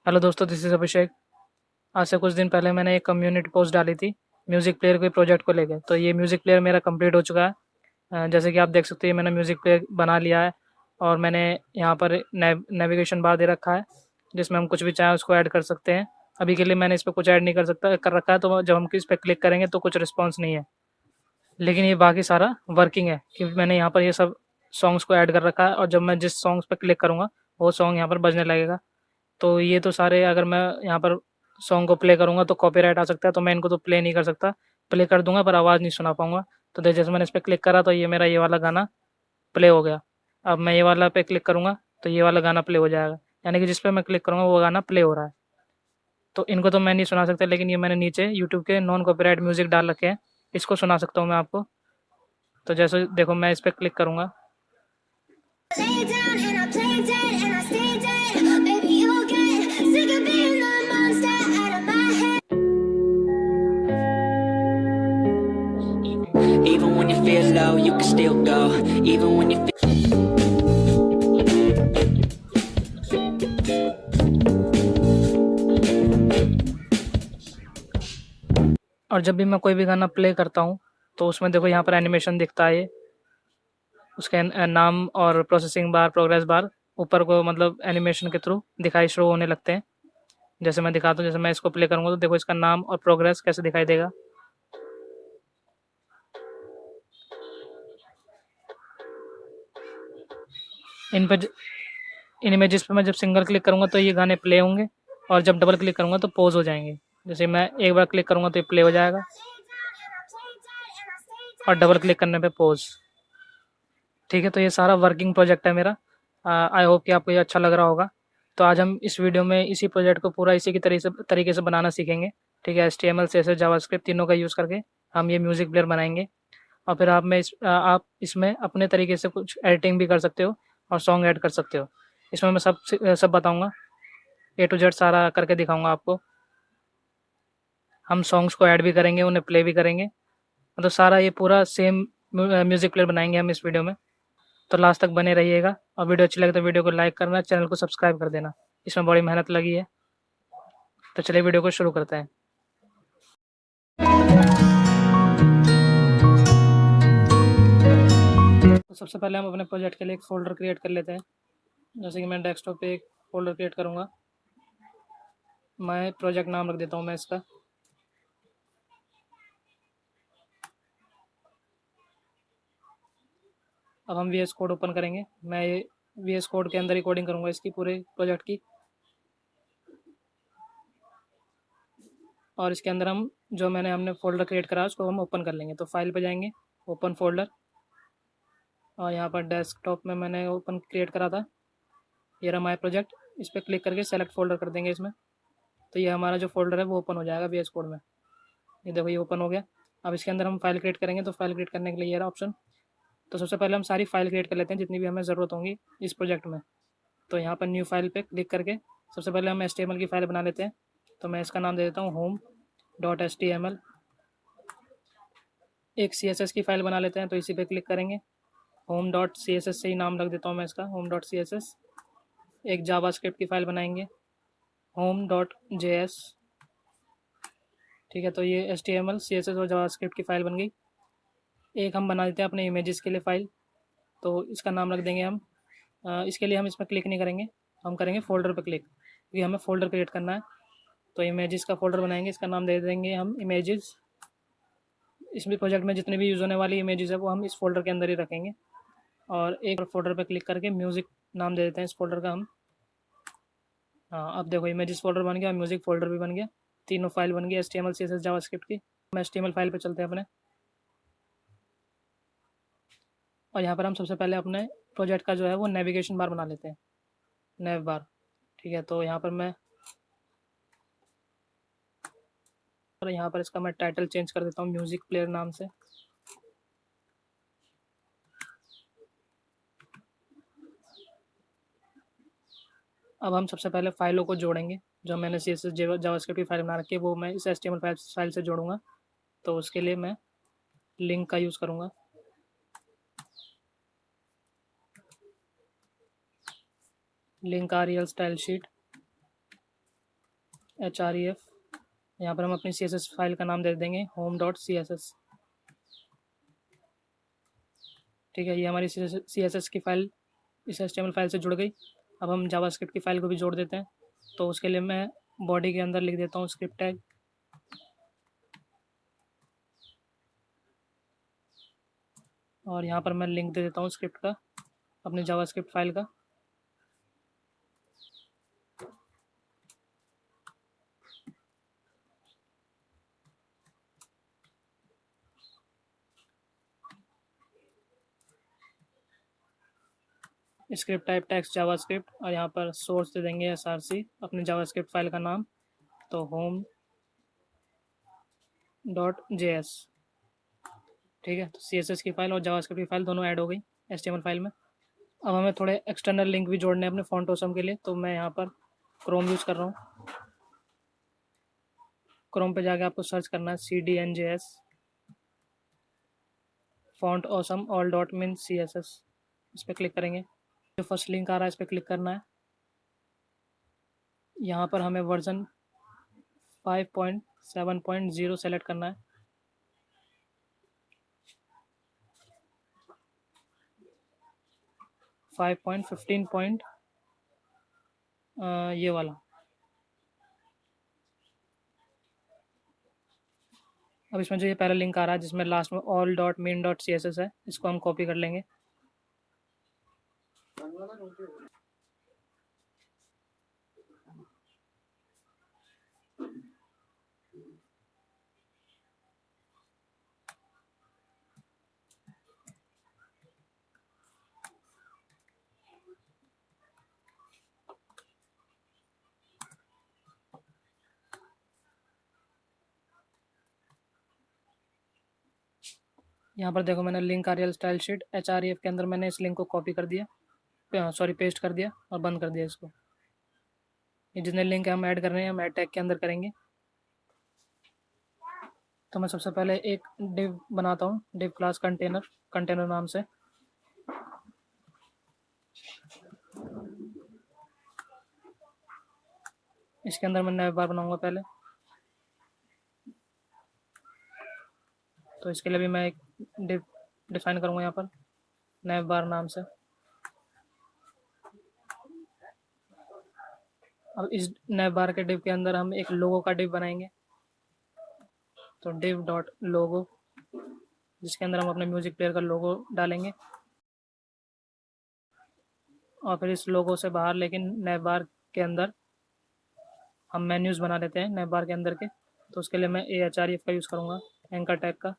Hello दोस्तों, this is अभिषेक। आज से कुछ दिन पहले मैंने एक कम्युनिटी पोस्ट डाली थी म्यूज़िक प्लेयर के प्रोजेक्ट को लेके। तो ये म्यूज़िक प्लेयर मेरा कंप्लीट हो चुका है। जैसे कि आप देख सकते हैं, मैंने म्यूज़िक प्लेयर बना लिया है और मैंने यहाँ पर नेविगेशन बार दे रखा है, जिसमें हम कुछ भी चाहें उसको ऐड कर सकते हैं। अभी के लिए मैंने इस पे कुछ ऐड नहीं कर रखा है, तो जब हम इस पे क्लिक करेंगे तो कुछ रिस्पॉन्स नहीं है। लेकिन ये बाकी सारा वर्किंग है, क्योंकि मैंने यहाँ पर ये सब सॉन्ग्स को ऐड कर रखा है और जब मैं जिस सॉन्ग्स पे क्लिक करूँगा, वो सॉन्ग यहाँ पर बजने लगेगा। तो ये तो सारे, अगर मैं यहाँ पर सॉन्ग को प्ले करूँगा तो कॉपीराइट आ सकता है, तो मैं इनको तो प्ले नहीं कर सकता। प्ले कर दूँगा पर आवाज़ नहीं सुना पाऊँगा। तो जैसे मैंने इस पे क्लिक करा तो ये मेरा ये वाला गाना प्ले हो गया। अब मैं ये वाला पे क्लिक करूँगा तो ये वाला गाना प्ले हो जाएगा, यानी कि जिस पे मैं क्लिक करूँगा वो गाना प्ले हो रहा है। तो इनको तो मैं नहीं सुना सकता, लेकिन ये मैंने नीचे यूट्यूब के नॉन कॉपीराइट म्यूज़िक डाल रखे हैं, इसको सुना सकता हूँ मैं आपको। तो जैसे देखो, मैं इस पे क्लिक करूँगा। Lay down and I play dead and I stay dead. Baby, you'll get sick of being the monster out of my head. Even when you feel low, you can still go. Even when you feel और जब भी मैं कोई भी गाना play करता हूँ तो उसमें देखो यहाँ पर एनिमेशन दिखता है, ये उसके नाम और प्रोसेसिंग बार, प्रोग्रेस बार ऊपर को मतलब एनिमेशन के थ्रू दिखाई शुरू होने लगते हैं। जैसे मैं दिखाता हूँ, जैसे मैं इसको प्ले करूँगा तो देखो इसका नाम और प्रोग्रेस कैसे दिखाई देगा। इन पर इन इमेजेस पे मैं जब सिंगल क्लिक करूँगा तो ये गाने प्ले होंगे, और जब डबल क्लिक करूँगा तो पॉज हो जाएंगे। जैसे मैं एक बार क्लिक करूँगा तो ये प्ले हो जाएगा, और डबल क्लिक करने पे पॉज। ठीक है, तो ये सारा वर्किंग प्रोजेक्ट है मेरा। आई होप कि आपको ये अच्छा लग रहा होगा। तो आज हम इस वीडियो में इसी प्रोजेक्ट को पूरा इसी की तरीके से बनाना सीखेंगे। ठीक है, HTML CSS जावास्क्रिप्ट तीनों का यूज़ करके हम ये म्यूज़िक प्लेयर बनाएंगे। और फिर आप इसमें अपने तरीके से कुछ एडिटिंग भी कर सकते हो और सॉन्ग ऐड कर सकते हो। इसमें मैं सब बताऊँगा, A to Z सारा करके दिखाऊँगा आपको। हम सॉन्ग्स को ऐड भी करेंगे, उन्हें प्ले भी करेंगे, मतलब सारा ये पूरा सेम म्यूज़िक प्लेयर बनाएंगे हम इस वीडियो में। तो लास्ट तक बने रहिएगा, और वीडियो अच्छी लगे तो वीडियो को लाइक करना, चैनल को सब्सक्राइब कर देना। इसमें बड़ी मेहनत लगी है। तो चलिए वीडियो को शुरू करते हैं। तो सबसे पहले हम अपने प्रोजेक्ट के लिए एक फ़ोल्डर क्रिएट कर लेते हैं। जैसे कि मैं डेस्कटॉप पे एक फ़ोल्डर क्रिएट करूँगा। मैं प्रोजेक्ट नाम रख देता हूँ मैं इसका। अब हम VS कोड ओपन करेंगे। मैं ये VS कोड के अंदर ही कोडिंग करूँगा इसकी, पूरे प्रोजेक्ट की। और इसके अंदर हम जो हमने फ़ोल्डर क्रिएट करा उसको हम ओपन कर लेंगे। तो फाइल पे जाएंगे, ओपन फ़ोल्डर, और यहाँ पर डेस्कटॉप में मैंने ओपन क्रिएट करा था, ये रहा माय प्रोजेक्ट। इस पर क्लिक करके सेलेक्ट फ़ोल्डर कर देंगे इसमें। तो ये हमारा जो फ़ोल्डर है वो ओपन हो जाएगा VS कोड में। ये देखो, ये ओपन हो गया। अब इसके अंदर हम फाइल क्रिएट करेंगे, तो फाइल क्रिएट करने के लिए ये रहा ऑप्शन। तो सबसे पहले हम सारी फाइल क्रिएट कर लेते हैं जितनी भी हमें ज़रूरत होंगी इस प्रोजेक्ट में। तो यहाँ पर न्यू फाइल पे क्लिक करके सबसे पहले हम HTML की फ़ाइल बना लेते हैं। तो मैं इसका नाम दे देता हूँ home.html। एक CSS की फ़ाइल बना लेते हैं, तो इसी पे क्लिक करेंगे। home.css से ही नाम रख देता हूँ मैं इसका, home.css। एक जावास्क्रिप्ट की फ़ाइल बनाएंगे, home.js। ठीक है, तो ये HTML CSS और जावास्क्रिप्ट की फ़ाइल बन गई। एक हम बना देते हैं अपने इमेजेस के लिए फ़ाइल, तो इसका नाम रख देंगे हम। इसके लिए हम इसमें क्लिक नहीं करेंगे, हम करेंगे फ़ोल्डर पर क्लिक, क्योंकि हमें फ़ोल्डर क्रिएट करना है। तो इमेजेस का फ़ोल्डर बनाएंगे, इसका नाम दे देंगे हम इमेजेस। इसमें प्रोजेक्ट में जितनी भी यूज़ होने वाली इमेजेस है वो हम इस फ़ोल्डर के अंदर ही रखेंगे। और एक फ़ोल्डर पर क्लिक करके म्यूज़िक नाम दे देते हैं इस फ़ोल्डर का हम। हाँ, अब देखो इमेजेस फ़ोल्डर बन गया, म्यूज़िक फ़ोल्डर भी बन गया, तीनों फाइल बन गई HTML CSS जावास्क्रिप्ट की। हम HTML फाइल पे चलते हैं अपने, और यहाँ पर हम सबसे पहले अपने प्रोजेक्ट का जो है वो नेविगेशन बार बना लेते हैं, नेव बार। ठीक है, तो यहाँ पर इसका मैं टाइटल चेंज कर देता हूँ म्यूज़िक प्लेयर नाम से। अब हम सबसे पहले फ़ाइलों को जोड़ेंगे, जो मैंने CSS जावास्क्रिप्ट की फ़ाइल बना रखी है वो मैं इस HTML फाइल से जोड़ूँगा। तो उसके लिए मैं लिंक का यूज़ करूँगा। Link REL style sheet. href। यहाँ पर हम अपनी CSS फाइल का नाम दे देंगे home.css। ठीक है, ये हमारी CSS की फाइल इस HTML फाइल से जुड़ गई। अब हम जावास्क्रिप्ट की फाइल को भी जोड़ देते हैं। तो उसके लिए मैं बॉडी के अंदर लिख देता हूँ स्क्रिप्ट टैग, और यहाँ पर मैं लिंक दे देता हूँ स्क्रिप्ट का, अपने जावास्क्रिप्ट फाइल का। स्क्रिप्ट टाइप टेक्स्ट जावास्क्रिप्ट, और यहाँ पर सोर्स दे देंगे src, अपने जावास्क्रिप्ट फाइल का नाम, तो home.js। ठीक है, तो CSS की फाइल और जावास्क्रिप्ट की फाइल दोनों ऐड हो गई HTML फाइल में। अब हमें थोड़े एक्सटर्नल लिंक भी जोड़ने हैं अपने फॉन्ट ऑसम के लिए, तो मैं यहाँ पर क्रोम यूज़ कर रहा हूँ। क्रोम पे जाके आपको सर्च करना है CDNJS font awesome all dot मिन CSS, इस पर क्लिक करेंगे। जो फर्स्ट लिंक आ रहा है इस पर क्लिक करना है। यहाँ पर हमें वर्जन 5.7.0 सेलेक्ट करना है। ये वाला। अब इसमें जो ये पहला लिंक आ रहा है जिसमें लास्ट में all.min.css है, इसको हम कॉपी कर लेंगे। यहाँ पर देखो मैंने link RL style sheet href के अंदर मैंने इस लिंक को कॉपी कर दिया, सॉरी पेस्ट कर दिया और बंद कर दिया इसको। ये जितने लिंक हम ऐड कर रहे हैं हम ऐड टैग के अंदर करेंगे। तो मैं सबसे पहले एक डिव बनाता हूँ, डिव क्लास कंटेनर नाम से। इसके अंदर मैं नैव बार बनाऊंगा पहले, तो इसके लिए भी मैं एक डिव डिफाइन करूंगा यहाँ पर नैव बार नाम से। अब इस नैव बार के डिव के अंदर हम एक लोगो का डिव बनाएंगे, तो डिव डॉट लोगो, जिसके अंदर हम अपने म्यूजिक प्लेयर का लोगो डालेंगे। और फिर इस लोगो से बाहर लेकिन नैव बार के अंदर हम मेन्यूज़ बना लेते हैं नैव बार के अंदर के। तो उसके लिए मैं ahref का यूज़ करूँगा, एंकर टैग का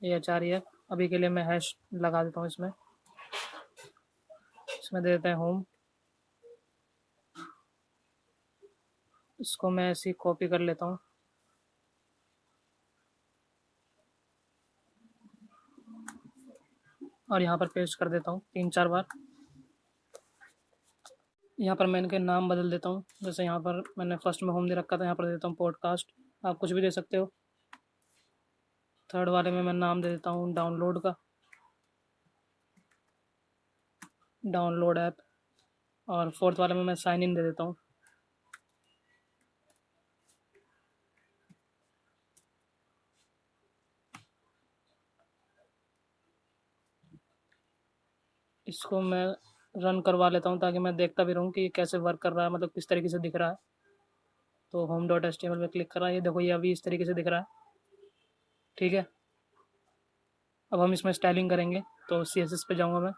ahref। अभी के लिए मैं हैश लगा देता हूँ इसमें दे देते हैं होम। इसको मैं ऐसे ही कॉपी कर लेता हूँ, और यहाँ पर पेस्ट कर देता हूँ 3-4 बार। यहाँ पर मैं इनके नाम बदल देता हूँ, जैसे यहाँ पर मैंने फर्स्ट में होम दे रखा था, यहाँ पर दे देता हूँ पॉडकास्ट। आप कुछ भी दे सकते हो। थर्ड वाले में मैं नाम दे देता हूँ डाउनलोड का, डाउनलोड ऐप। और फोर्थ वाले में मैं साइन इन दे देता हूँ। इसको मैं रन करवा लेता हूँ ताकि मैं देखता भी रहूँ कि ये कैसे वर्क कर रहा है, मतलब किस तरीके से दिख रहा है। तो home.html में क्लिक करा, ये देखो ये अभी इस तरीके से दिख रहा है। ठीक है, अब हम इसमें स्टाइलिंग करेंगे, तो CSS पे जाऊँगा मैं।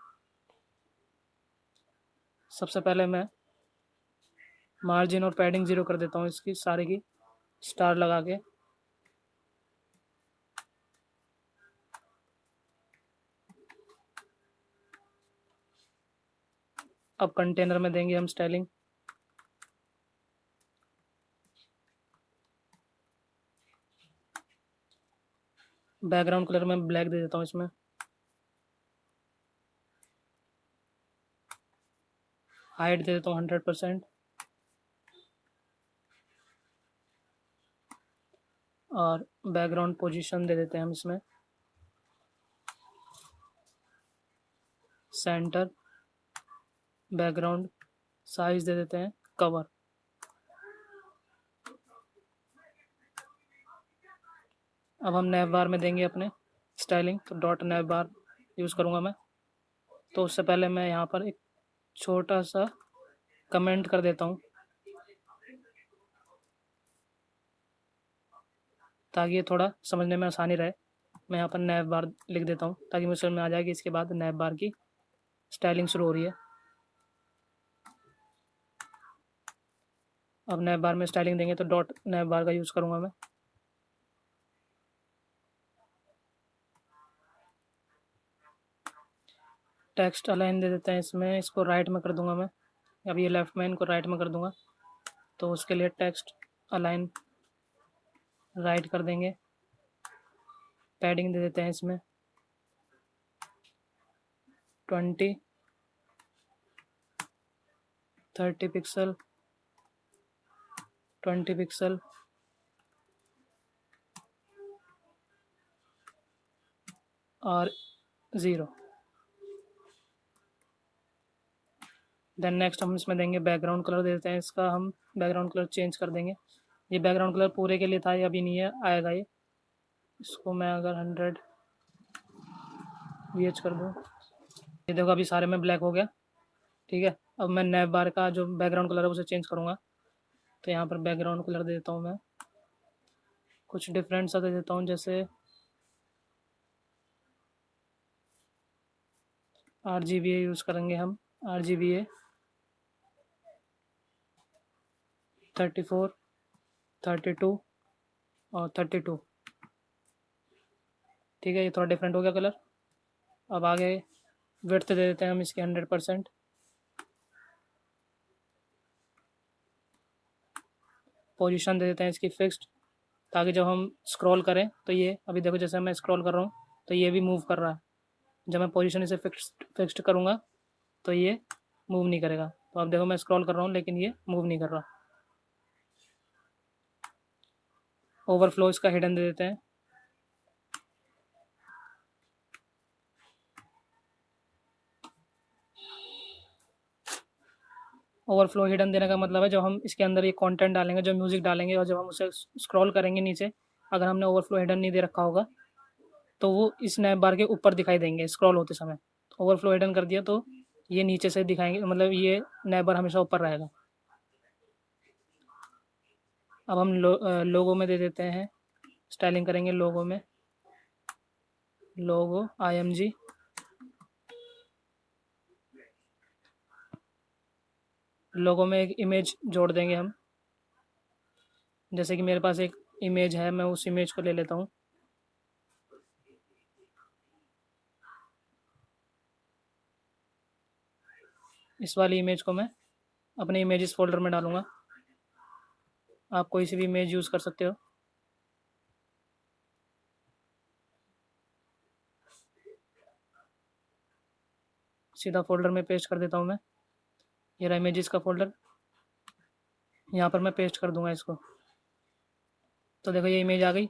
सबसे पहले मैं मार्जिन और पैडिंग 0 कर देता हूँ इसकी सारी की, स्टार लगा के। अब कंटेनर में देंगे हम स्टाइलिंग। बैकग्राउंड कलर में ब्लैक दे देता हूँ इसमें। हाइट दे देता हूँ 100%। और बैकग्राउंड पोजीशन दे देते हैं हम इसमें सेंटर। बैकग्राउंड साइज दे देते हैं कवर। अब हम नैव बार में देंगे अपने स्टाइलिंग, तो डॉट नैव बार यूज़ करूँगा मैं। तो उससे पहले मैं यहाँ पर एक छोटा सा कमेंट कर देता हूँ ताकि ये थोड़ा समझने में आसानी रहे। मैं यहाँ पर नैव बार लिख देता हूँ ताकि मुझे समझ में आ जाए कि इसके बाद नैव बार की स्टाइलिंग शुरू हो रही है। अब नैव बार में स्टाइलिंग देंगे तो डॉट नैव बार का यूज़ करूँगा मैं। टेक्स्ट अलाइन दे देते हैं इसमें, इसको राइट में कर दूंगा मैं। अब ये लेफ्ट में, इनको राइट में कर दूंगा, तो उसके लिए टेक्स्ट अलाइन राइट कर देंगे। पैडिंग दे देते हैं इसमें 20 30 पिक्सल 20 पिक्सल और 0। देन नेक्स्ट हम इसमें देंगे बैकग्राउंड कलर दे देते हैं इसका, हम बैकग्राउंड कलर चेंज कर देंगे। ये बैकग्राउंड कलर पूरे के लिए था, ये अभी नहीं है, आएगा ये। इसको मैं अगर 100 VH कर दूँ, ये देखो अभी सारे में ब्लैक हो गया। ठीक है, अब मैं नैव बार का जो बैकग्राउंड कलर है उसे चेंज करूँगा। तो यहाँ पर बैकग्राउंड कलर दे देता हूँ मैं, कुछ डिफरेंट सा दे देता हूँ, जैसे RGBA यूज़ करेंगे हम। RGBA 34 32 और 32। ठीक है, ये थोड़ा डिफरेंट हो गया कलर। अब आगे विड्थ दे देते हैं हम इसकी 100%। पोजीशन दे देते हैं इसकी फिक्स्ड, ताकि जब हम स्क्रॉल करें तो ये, अभी देखो जैसे मैं स्क्रॉल कर रहा हूँ तो ये भी मूव कर रहा है। जब मैं पोजीशन इसे फिक्स्ड करूँगा तो ये मूव नहीं करेगा। तो अब देखो मैं स्क्रॉल कर रहा हूँ लेकिन ये मूव नहीं कर रहा। ओवरफ्लो इसका हिडन दे देते हैं। ओवरफ्लो हिडन देने का मतलब है जब हम इसके अंदर ये कंटेंट डालेंगे, जो म्यूज़िक डालेंगे, और जब हम उसे स्क्रॉल करेंगे नीचे, अगर हमने ओवरफ्लो हिडन नहीं दे रखा होगा तो वो इस नैव बार के ऊपर दिखाई देंगे स्क्रॉल होते समय। ओवरफ्लो हिडन कर दिया तो ये नीचे से दिखाएंगे, मतलब ये नैव बार हमेशा ऊपर रहेगा। अब हम लोगो में दे देते हैं, स्टाइलिंग करेंगे लोगो में। लोगो IMG, लोगो में एक इमेज जोड़ देंगे हम। जैसे कि मेरे पास एक इमेज है, मैं उस इमेज को ले लेता हूँ। इस वाली इमेज को मैं अपने इमेजेस फोल्डर में डालूँगा। आप कोई सी भी इमेज यूज़ कर सकते हो। सीधा फोल्डर में पेस्ट कर देता हूँ मैं। ये रहा इमेजेस का फोल्डर, यहाँ पर मैं पेस्ट कर दूँगा इसको। तो देखो ये इमेज आ गई।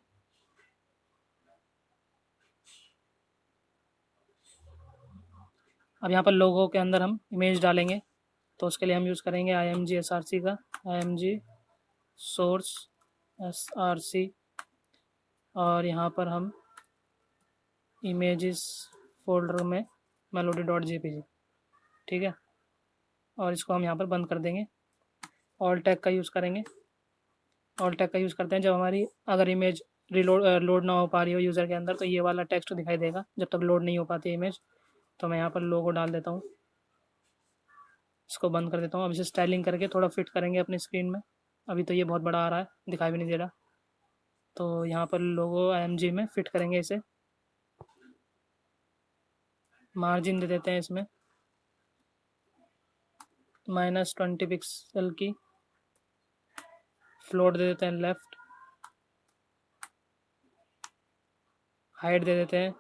अब यहाँ पर लोगो के अंदर हम इमेज डालेंगे, तो उसके लिए हम यूज़ करेंगे IMG SRC का, IMG सोर्स SRC, और यहाँ पर हम इमेजेस फोल्डर में melody.jpg। ठीक है, और इसको हम यहाँ पर बंद कर देंगे। ऑल टैग का यूज़ करेंगे। ऑल टैग का यूज़ करते हैं जब हमारी अगर इमेज लोड ना हो पा रही हो यूज़र के अंदर, तो ये वाला टेक्स्ट दिखाई देगा जब तक लोड नहीं हो पाती इमेज। तो मैं यहाँ पर लोगो डाल देता हूँ, इसको बंद कर देता हूँ। अब इसे स्टाइलिंग करके थोड़ा फिट करेंगे अपनी स्क्रीन में। अभी तो ये बहुत बड़ा आ रहा है, दिखाई भी नहीं दे रहा। तो यहाँ पर लोगो IMG में फिट करेंगे इसे। मार्जिन दे देते हैं इसमें -20 पिक्सल की। फ्लोट दे देते हैं लेफ़्ट। हाइट दे देते हैं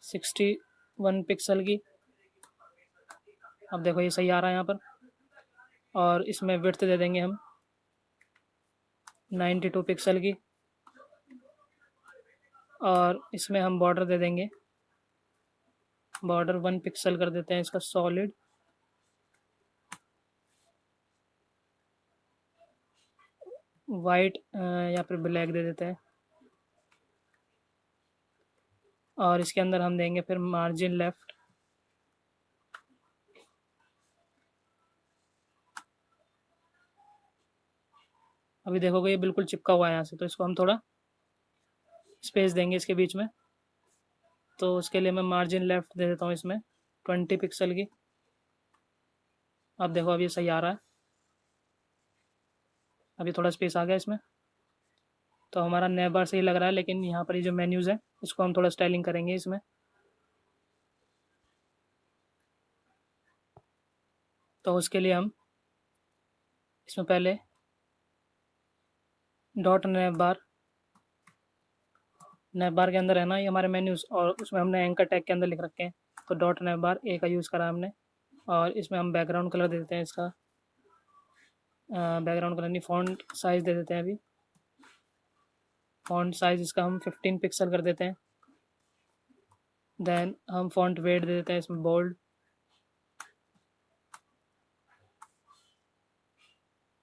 61 पिक्सल की। अब देखो ये सही आ रहा है यहाँ पर। और इसमें विड्थ दे देंगे हम 92 पिक्सल की। और इसमें हम बॉर्डर दे देंगे, बॉर्डर 1 पिक्सल कर देते हैं इसका सॉलिड। वाइट या फिर ब्लैक दे देते हैं। और इसके अंदर हम देंगे फिर मार्जिन लेफ़्ट। अभी देखोगे ये बिल्कुल चिपका हुआ है यहाँ से, तो इसको हम थोड़ा स्पेस देंगे इसके बीच में। तो उसके लिए मैं मार्जिन लेफ़्ट दे देता हूँ इसमें 20 पिक्सल की। अब देखो अब ये सही आ रहा है, अभी थोड़ा स्पेस आ गया इसमें। तो हमारा नैव बार सही लग रहा है, लेकिन यहाँ पर ये जो मेन्यूज़ है इसको हम थोड़ा स्टाइलिंग करेंगे इसमें। तो उसके लिए हम इसमें पहले डॉट नैव बार के अंदर है ना ये हमारे मेन्यूज़, और उसमें हमने एंकर टैग के अंदर लिख रखे हैं। तो डॉट नैव बार ए का यूज़ करा हमने, और इसमें हम बैकग्राउंड कलर दे देते हैं इसका, बैकग्राउंड कलर नहीं, फ़ॉन्ट साइज़ दे देते हैं अभी। फ़ॉन्ट साइज़ इसका हम 15 पिक्सल कर देते हैं। देन हम फ़ॉन्ट वेट दे देते हैं इसमें बोल्ड।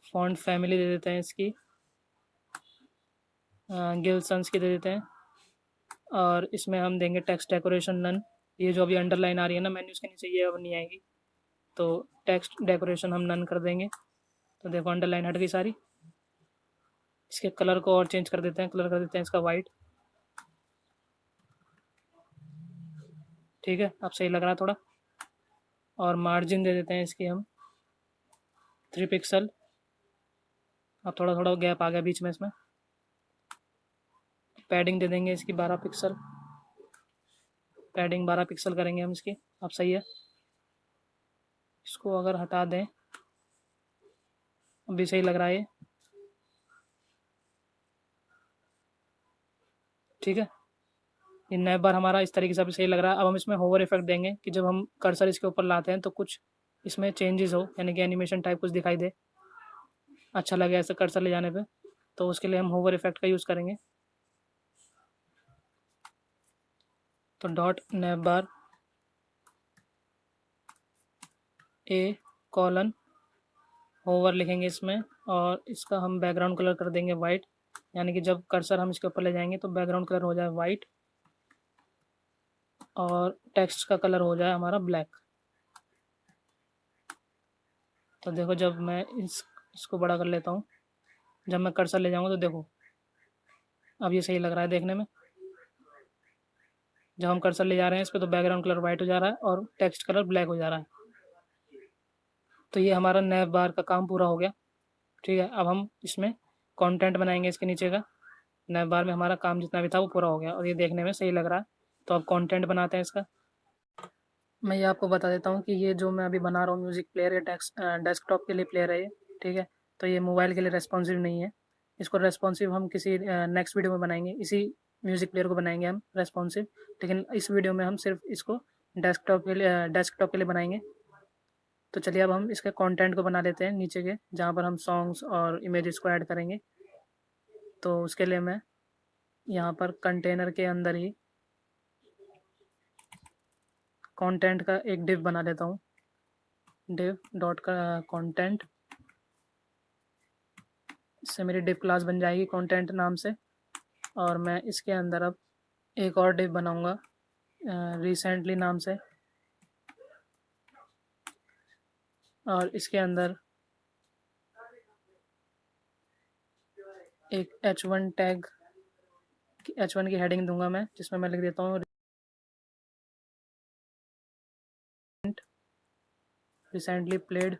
फ़ॉन्ट फैमिली दे देते हैं इसकी गिल सन्स की दे देते हैं। और इसमें हम देंगे टेक्स्ट डेकोरेशन नन। ये जो अभी अंडरलाइन आ रही है ना मेन्यूज़ के नीचे, ये अब नहीं आएगी, तो टेक्स्ट डेकोरेशन हम नन कर देंगे। तो देखो अंडरलाइन हट गई सारी। इसके कलर को और चेंज कर देते हैं, कलर कर देते हैं इसका वाइट। ठीक है, अब सही लग रहा है थोड़ा। और मार्जिन दे देते हैं इसकी हम 3 पिक्सल। अब थोड़ा थोड़ा गैप आ गया बीच में इसमें। पैडिंग दे देंगे इसकी 12 पिक्सल। पैडिंग 12 पिक्सल करेंगे हम इसकी। अब सही है, इसको अगर हटा दें अभी सही लग रहा है ये। ठीक है, ये नैव बार हमारा इस तरीके से अभी सही लग रहा है। अब हम इसमें होवर इफेक्ट देंगे कि जब हम कर्सर इसके ऊपर लाते हैं तो कुछ इसमें चेंजेस हो, यानी कि एनिमेशन टाइप कुछ दिखाई दे, अच्छा लगे ऐसे कर्सर ले जाने पे। तो उसके लिए हम होवर इफेक्ट का यूज़ करेंगे। तो डॉट नैव बार ए कॉलन होवर लिखेंगे इसमें, और इसका हम बैकग्राउंड कलर कर देंगे वाइट, यानी कि जब कर्सर हम इसके ऊपर ले जाएंगे तो बैकग्राउंड कलर हो जाए वाइट और टेक्स्ट का कलर हो जाए हमारा ब्लैक। तो देखो जब मैं इसको बड़ा कर लेता हूँ, जब मैं कर्सर ले जाऊँगा तो देखो अब ये सही लग रहा है देखने में। जब हम कर्सर ले जा रहे हैं इस पर तो बैकग्राउंड कलर वाइट हो जा रहा है और टेक्स्ट कलर ब्लैक हो जा रहा है। तो ये हमारा नैव बार का काम पूरा हो गया। ठीक है, अब हम इसमें कंटेंट बनाएंगे इसके नीचे का। नैव बार में हमारा काम जितना भी था वो पूरा हो गया और ये देखने में सही लग रहा है। तो अब कंटेंट बनाते हैं इसका। मैं ये आपको बता देता हूँ कि ये जो मैं अभी बना रहा हूँ म्यूज़िक प्लेयर, या डेस्कटॉप के लिए प्लेयर है ये। ठीक है, तो ये मोबाइल के लिए रेस्पॉन्सिव नहीं है। इसको रेस्पॉन्सिव हम किसी नेक्स्ट वीडियो में बनाएंगे, इसी म्यूज़िक प्लेयर को बनाएंगे हम रेस्पॉन्सिव। लेकिन इस वीडियो में हम सिर्फ इसको डेस्कटॉप के लिए बनाएंगे। तो चलिए अब हम इसके कंटेंट को बना लेते हैं नीचे के, जहाँ पर हम सॉन्ग्स और इमेजेस को ऐड करेंगे। तो उसके लिए मैं यहाँ पर कंटेनर के अंदर ही कंटेंट का एक डिव बना लेता हूँ। डिव डॉट का कंटेंट, इससे मेरी डिव क्लास बन जाएगी कंटेंट नाम से। और मैं इसके अंदर अब एक और डिव बनाऊँगा रिसेंटली नाम से, और इसके अंदर एक h1 टैग, h1 की हेडिंग दूंगा मैं, जिसमें मैं लिख देता हूँ रिसेंटली प्लेड।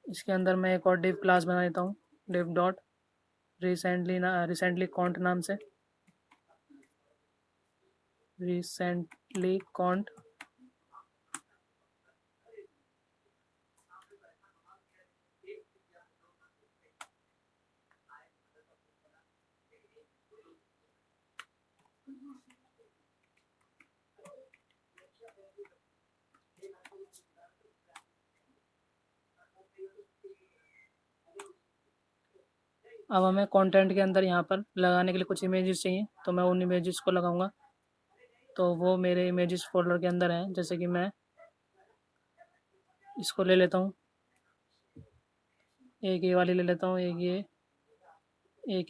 इसके अंदर मैं एक और डिव क्लास बना देता हूँ, डिव डॉट रिसेंटली कॉन्ट नाम से। रिसेंटली कॉन्ट, अब हमें कंटेंट के अंदर यहाँ पर लगाने के लिए कुछ इमेजेस चाहिए, तो मैं उन इमेजेस को लगाऊंगा। तो वो मेरे इमेजेस फोल्डर के अंदर हैं, जैसे कि मैं इसको ले लेता हूँ। एक ये वाली ले लेता हूँ, एक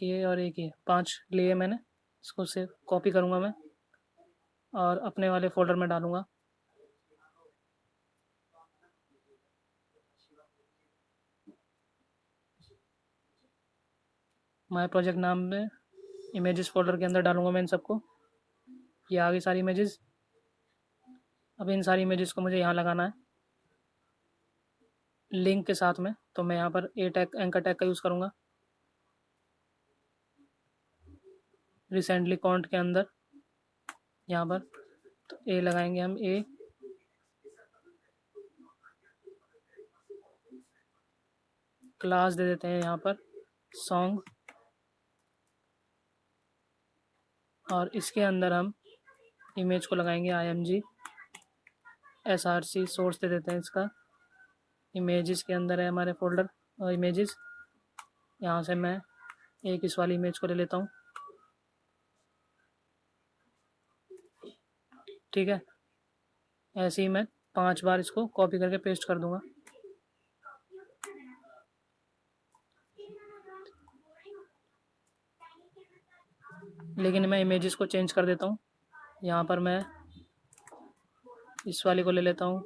ये और एक ये, 5 लिए मैंने। इसको से कॉपी करूँगा मैं और अपने वाले फ़ोल्डर में डालूँगा। माय प्रोजेक्ट नाम में इमेजेस फ़ोल्डर के अंदर डालूँगा मैं इन सबको। ये आ गई सारी इमेजेस। अब इन सारी इमेजेस को मुझे यहाँ लगाना है लिंक के साथ में, तो मैं यहाँ पर ए टैग, एंकर टैग का यूज़ करूँगा। रिसेंटली कॉन्ट के अंदर यहाँ पर तो ए लगाएंगे हम, ए क्लास दे देते हैं यहाँ पर सॉन्ग, और इसके अंदर हम इमेज को लगाएंगे img src सोर्स दे देते हैं इसका। इमेजेस के अंदर है हमारे फोल्डर इमेजेस। यहाँ से मैं एक इस वाली इमेज को ले लेता हूँ, ठीक है। ऐसे ही मैं 5 बार इसको कॉपी करके पेस्ट कर दूंगा। लेकिन मैं इमेजेस को चेंज कर देता हूँ। यहाँ पर मैं इस वाली को ले लेता हूँ,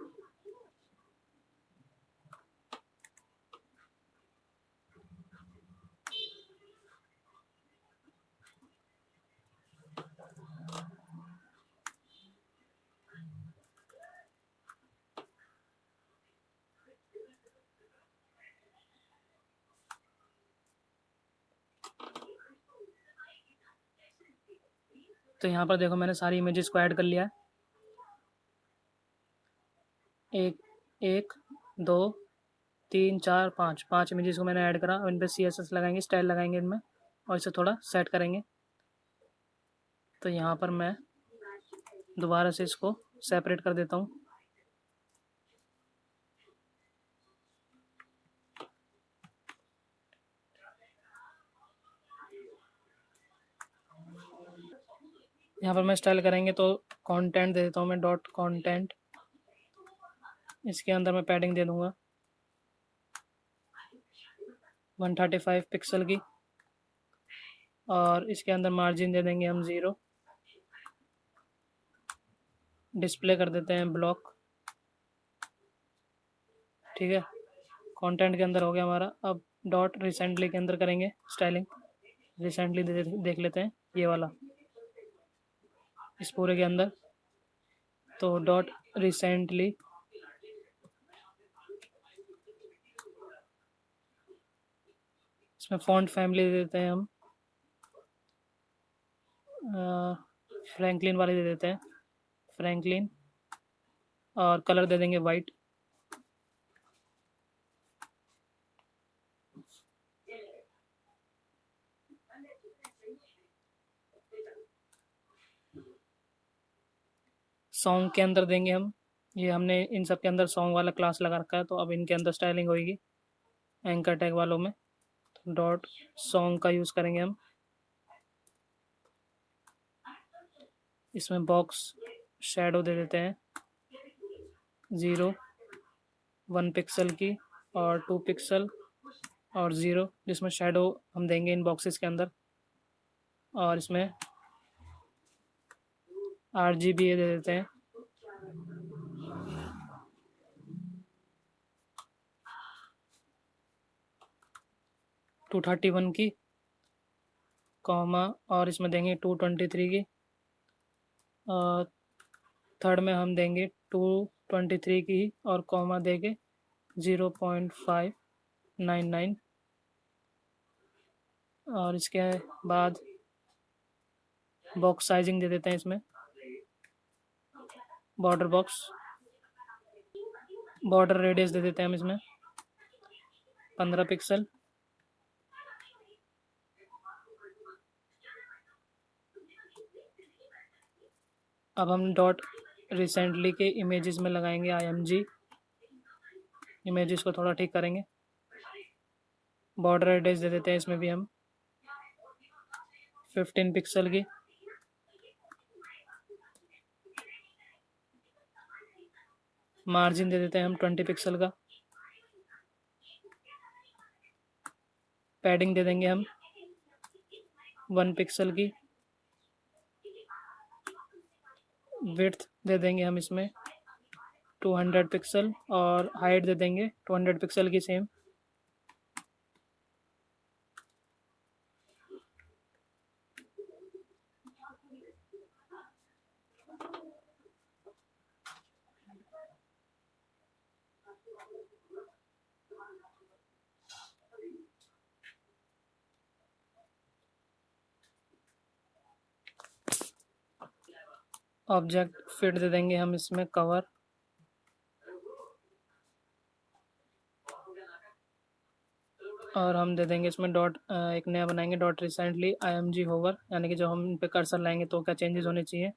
तो यहाँ पर देखो मैंने सारी इमेजेस को ऐड कर लिया है। एक 2 3 4 5 इमेजेस को मैंने ऐड करा और इन पर CSS लगाएंगे, स्टाइल लगाएंगे इनमें और इसे थोड़ा सेट करेंगे। तो यहाँ पर मैं दोबारा से इसको सेपरेट कर देता हूँ। यहाँ पर मैं स्टाइल करेंगे तो कंटेंट दे देता हूँ मैं, डॉट कंटेंट। इसके अंदर मैं पैडिंग दे दूँगा 135 पिक्सल की, और इसके अंदर मार्जिन दे देंगे हम 0। डिस्प्ले कर देते हैं ब्लॉक, ठीक है। कंटेंट के अंदर हो गया हमारा। अब डॉट रिसेंटली के अंदर करेंगे स्टाइलिंग। रिसेंटली देख लेते हैं ये वाला इस पूरे के अंदर। तो डॉट रिसेंटली इसमें फॉन्ट फैमिली दे देते हैं हम फ्रैंकलिन वाले दे देते हैं, फ्रैंकलिन, और कलर दे देंगे वाइट। सॉन्ग के अंदर देंगे हम, ये हमने इन सब के अंदर सॉन्ग वाला क्लास लगा रखा है, तो अब इनके अंदर स्टाइलिंग होगी एंकर टैग वालों में। तो डॉट सॉन्ग का यूज़ करेंगे हम। इसमें बॉक्स शैडो दे देते हैं 0 1 पिक्सल की और 2 पिक्सल और 0, जिसमें शैडो हम देंगे इन बॉक्सेस के अंदर। और इसमें RGB दे देते हैं 231 की, कॉमा, और इसमें देंगे 223 की। थर्ड में हम देंगे 223 की और कॉमा देंगे 0.599। और इसके बाद बॉक्स साइजिंग दे देते हैं इसमें, बॉर्डर बॉक्स, बॉर्डर रेडियस दे देते हैं हम इसमें 15 पिक्सल। अब हम डॉट रिसेंटली के इमेजेस में लगाएंगे img। इमेजेस को थोड़ा ठीक करेंगे। बॉर्डर रेडियस दे देते हैं इसमें भी हम 15 पिक्सल की। मार्जिन दे देते हैं हम 20 पिक्सल का। पैडिंग दे देंगे हम 1 पिक्सल की। विड्थ दे देंगे हम इसमें 200 पिक्सल और हाइट दे देंगे 200 पिक्सल की सेम। ऑब्जेक्ट फिट दे देंगे हम इसमें कवर। और हम दे देंगे इसमें डॉट, एक नया बनाएंगे डॉट रिसेंटली IMG होवर, यानी कि जब हम इन पे कर्सर लाएंगे तो क्या चेंजेस होने चाहिए।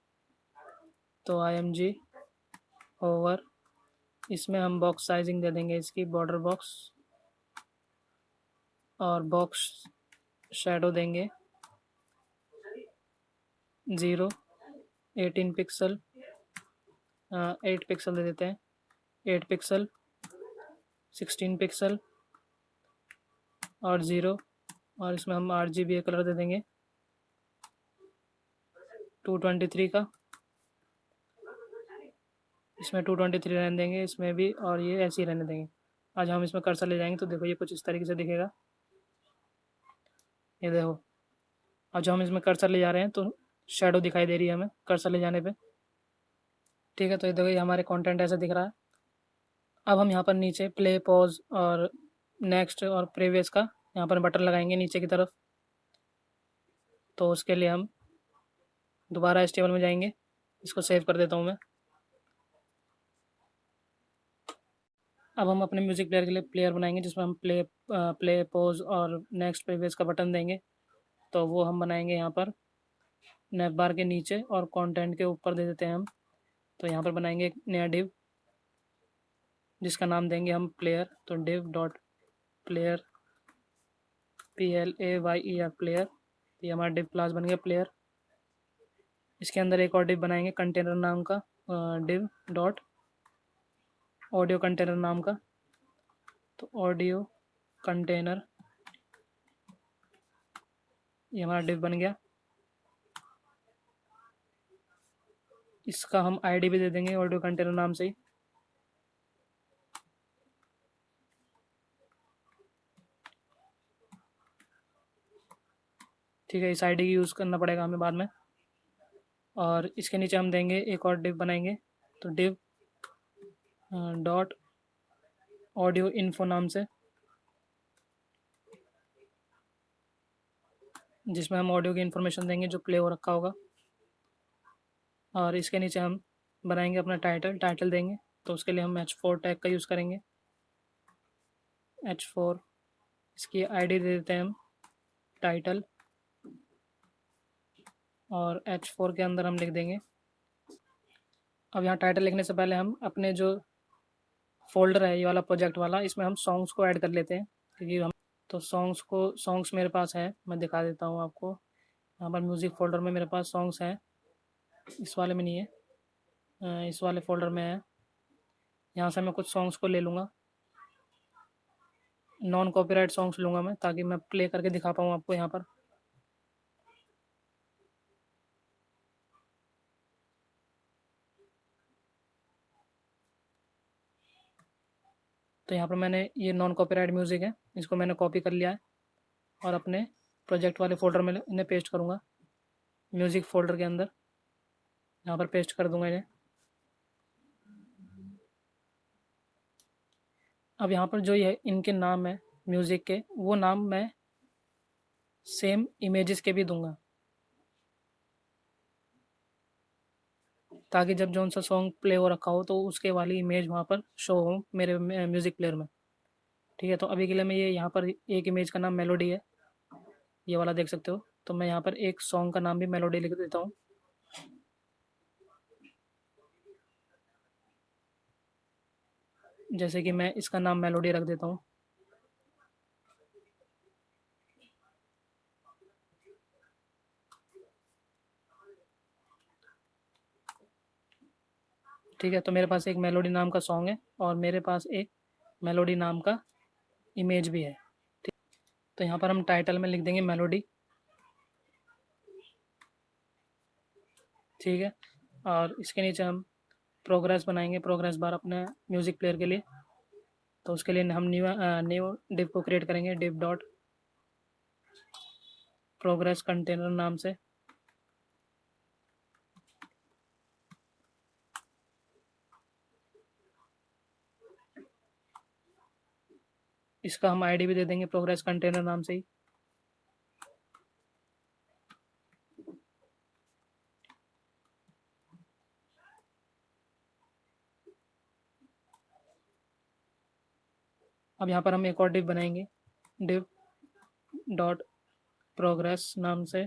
तो IMG होवर, इसमें हम बॉक्स साइजिंग दे देंगे इसकी बॉर्डर बॉक्स, और बॉक्स शेडो देंगे 0 18 पिक्सल, 8 पिक्सल दे देते हैं, 8 पिक्सल 16 पिक्सल और 0। और इसमें हम RGBA कलर दे देंगे 223 का, इसमें 223 रहने देंगे इसमें भी, और ये ऐसे ही रहने देंगे। आज हम इसमें कर्सर ले जाएंगे तो देखो ये कुछ इस तरीके से दिखेगा, ये देखो। और जब हम इसमें कर्सर ले जा रहे हैं तो शेडो दिखाई दे रही है हमें कर्सर ले जाने पे। ठीक है, तो ये देखो ये हमारे कंटेंट ऐसा दिख रहा है। अब हम यहाँ पर नीचे प्ले पॉज और नेक्स्ट और प्रीवियस का यहाँ पर बटन लगाएंगे नीचे की तरफ। तो उसके लिए हम दोबारा इस टेबल में जाएंगे, इसको सेव कर देता हूँ मैं। अब हम अपने म्यूज़िक प्लेयर के लिए प्लेयर बनाएंगे जिसमें हम प्ले पॉज और नेक्स्ट प्रीवियस का बटन देंगे। तो वो हम बनाएंगे यहाँ पर नेव बार के नीचे और कंटेंट के ऊपर दे देते हैं हम। तो यहाँ पर बनाएंगे एक नया डिव जिसका नाम देंगे हम प्लेयर। तो div dot player PLAYER player, ये हमारा डिव क्लास बन गया प्लेयर। इसके अंदर एक और डिव बनाएंगे कंटेनर नाम का, डिव डॉट ऑडियो कंटेनर नाम का। तो ऑडियो कंटेनर, ये हमारा डिव बन गया। इसका हम ID भी दे देंगे ऑडियो कंटेनर नाम से ही। ठीक है, इस ID की यूज़ करना पड़ेगा हमें बाद में। और इसके नीचे हम देंगे एक और डिव बनाएंगे, तो डिव डॉट ऑडियो इन्फो नाम से, जिसमें हम ऑडियो की इन्फॉर्मेशन देंगे जो प्ले हो रखा होगा। और इसके नीचे हम बनाएंगे अपना टाइटल देंगे। तो उसके लिए हम H4 टैग का यूज़ करेंगे, H4। इसकी ID दे देते हैं हम टाइटल, और H4 के अंदर हम लिख देंगे। अब यहाँ टाइटल लिखने से पहले हम अपने जो फोल्डर है ये वाला प्रोजेक्ट वाला, इसमें हम सॉन्ग्स को ऐड कर लेते हैं, क्योंकि हम तो सॉन्ग्स मेरे पास है, मैं दिखा देता हूँ आपको। यहाँ पर म्यूज़िक फोल्डर में मेरे पास सॉन्ग्स हैं, इस वाले में नहीं है, इस वाले फोल्डर में है। यहाँ से मैं कुछ सॉन्ग्स को ले लूँगा, नॉन कॉपीराइट सॉन्ग्स लूँगा मैं, ताकि मैं प्ले करके दिखा पाऊँ आपको यहाँ पर। तो यहाँ पर मैंने ये नॉन कॉपीराइट म्यूज़िक है, इसको मैंने कॉपी कर लिया है और अपने प्रोजेक्ट वाले फोल्डर में इन्हें पेस्ट करूँगा। म्यूज़िक फोल्डर के अंदर यहाँ पर पेस्ट कर दूँगा इन्हें। अब यहाँ पर जो ये इनके नाम है म्यूज़िक के, वो नाम मैं सेम इमेजेस के भी दूंगा, ताकि जब जौन सा सॉन्ग प्ले हो रखा हो तो उसके वाली इमेज वहाँ पर शो हो मेरे म्यूज़िक प्लेयर में। ठीक है, तो अभी के लिए मैं ये यहाँ पर एक इमेज का नाम मेलोडी है, ये वाला देख सकते हो। तो मैं यहाँ पर एक सॉन्ग का नाम भी मेलोडी लिख देता हूँ। जैसे कि मैं इसका नाम मेलोडी रख देता हूँ। ठीक है, तो मेरे पास एक मेलोडी नाम का सॉन्ग है और मेरे पास एक मेलोडी नाम का इमेज भी है। ठीक, तो यहाँ पर हम टाइटल में लिख देंगे मेलोडी, ठीक है। और इसके नीचे हम प्रोग्रेस बनाएंगे, प्रोग्रेस बार अपने म्यूज़िक प्लेयर के लिए। तो उसके लिए हम न्यू डिव को क्रिएट करेंगे, डिव डॉट प्रोग्रेस कंटेनर नाम से। इसका हम आईडी भी दे देंगे प्रोग्रेस कंटेनर नाम से ही। अब यहाँ पर हम एक और डिव बनाएंगे, डिव डॉट प्रोग्रेस नाम से।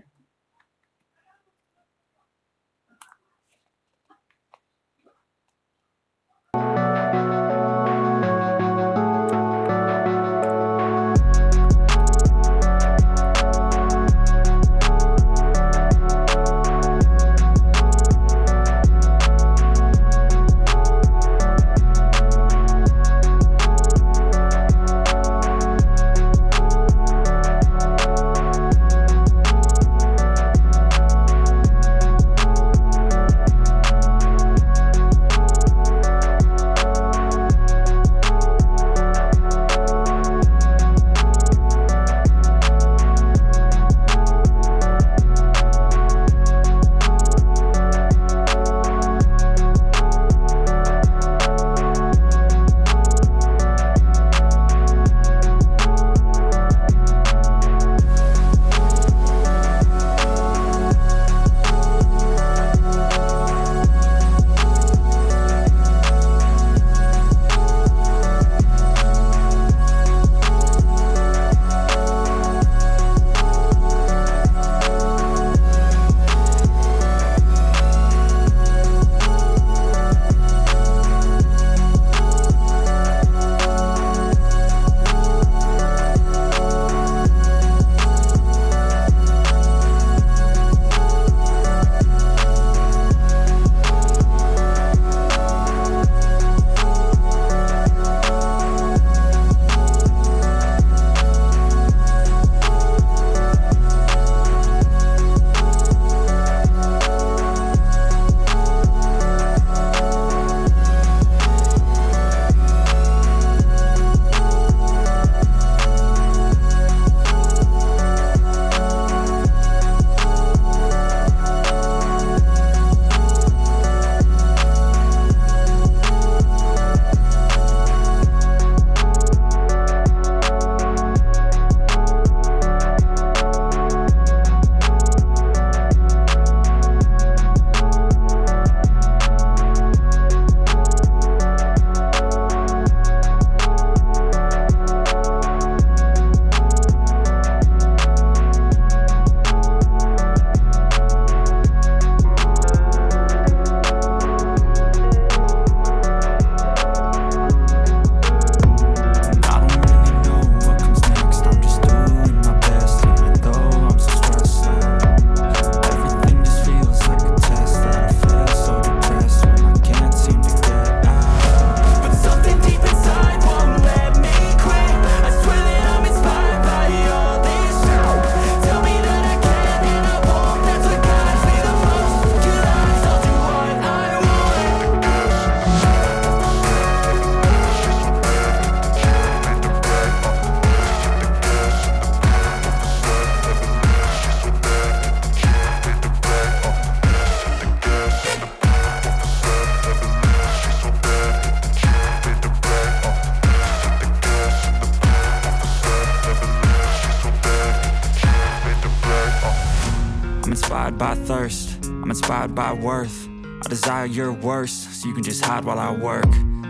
inspired by thirst, I'm inspired by worth. I desire your worst, so you can just hide while I work.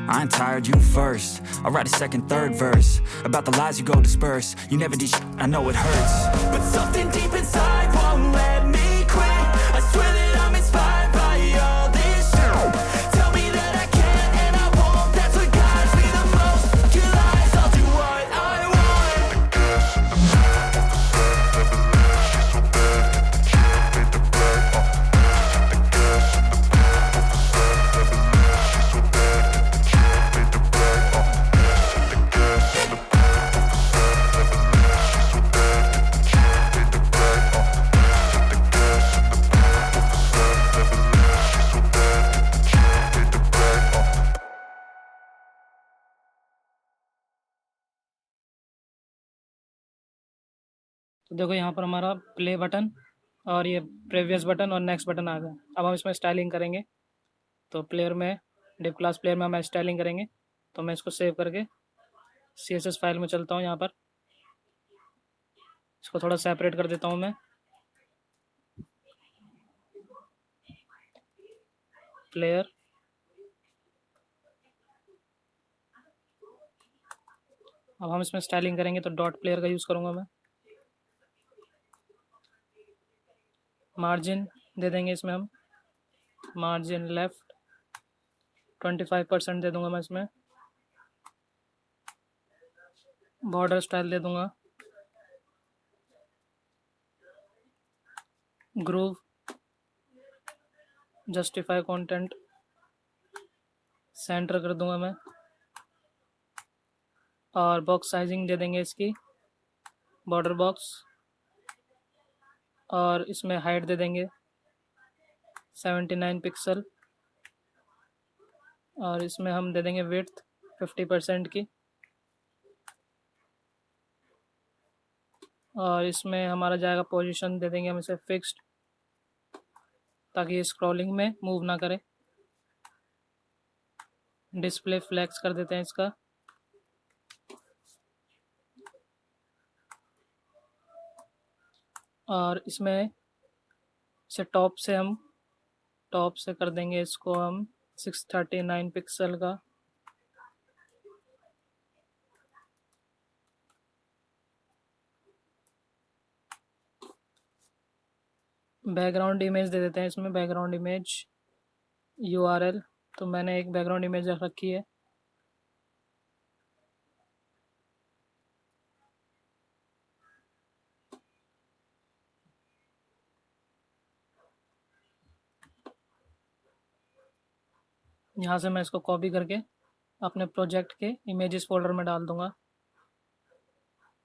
I ain't tired, you first. I'll write a second, third verse about the lies you go disperse. You never did shit, I know it hurts, but something deep inside won't let me quit. I swear that I'm inspired by all this shit. Tell me that I can and I won't. That's what guides me the most. Your lies, I'll do what I want. तो देखो यहाँ पर हमारा play button और ये previous button और next button आ गया। अब हम इसमें स्टाइलिंग करेंगे। तो प्लेयर में डिव क्लास प्लेयर में हम स्टाइलिंग करेंगे। तो मैं इसको सेव करके CSS फाइल में चलता हूँ। यहाँ पर इसको थोड़ा सेपरेट कर देता हूँ मैं। प्लेयर, अब हम इसमें स्टाइलिंग करेंगे तो डॉट प्लेयर का यूज़ करूँगा मैं। मार्जिन दे देंगे इसमें हम, मार्जिन लेफ्ट 25% दे दूंगा मैं इसमें। बॉर्डर स्टाइल दे दूंगा, ग्रूव, जस्टिफाई कंटेंट सेंटर कर दूंगा मैं। और बॉक्स साइजिंग दे देंगे इसकी, बॉर्डर बॉक्स। और इसमें हाइट दे देंगे 79 पिक्सल। और इसमें हम दे देंगे विड्थ 50% की। और इसमें हमारा जाएगा पोजीशन, दे देंगे हम इसे फिक्स्ड ताकि स्क्रॉलिंग में मूव ना करे। डिस्प्ले फ्लैक्स कर देते हैं इसका। और इसमें इसे टॉप से कर देंगे इसको हम 639 पिक्सल का। बैकग्राउंड इमेज दे देते हैं इसमें, बैकग्राउंड इमेज URL। तो मैंने एक बैकग्राउंड इमेज रख रखी है। यहाँ से मैं इसको कॉपी करके अपने प्रोजेक्ट के इमेजेस फोल्डर में डाल दूंगा।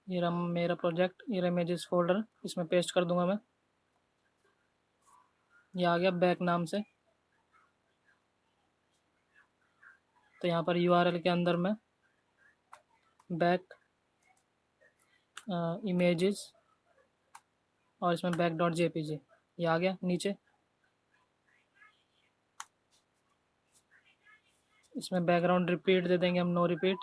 ये रहा मेरा प्रोजेक्ट, ये इमेजेस फोल्डर, इसमें पेस्ट कर दूंगा मैं। ये आ गया बैक नाम से। तो यहाँ पर URL के अंदर में बैक इमेजेस और इसमें back.jpg ये आ गया नीचे। इसमें बैकग्राउंड रिपीट दे देंगे हम, no repeat.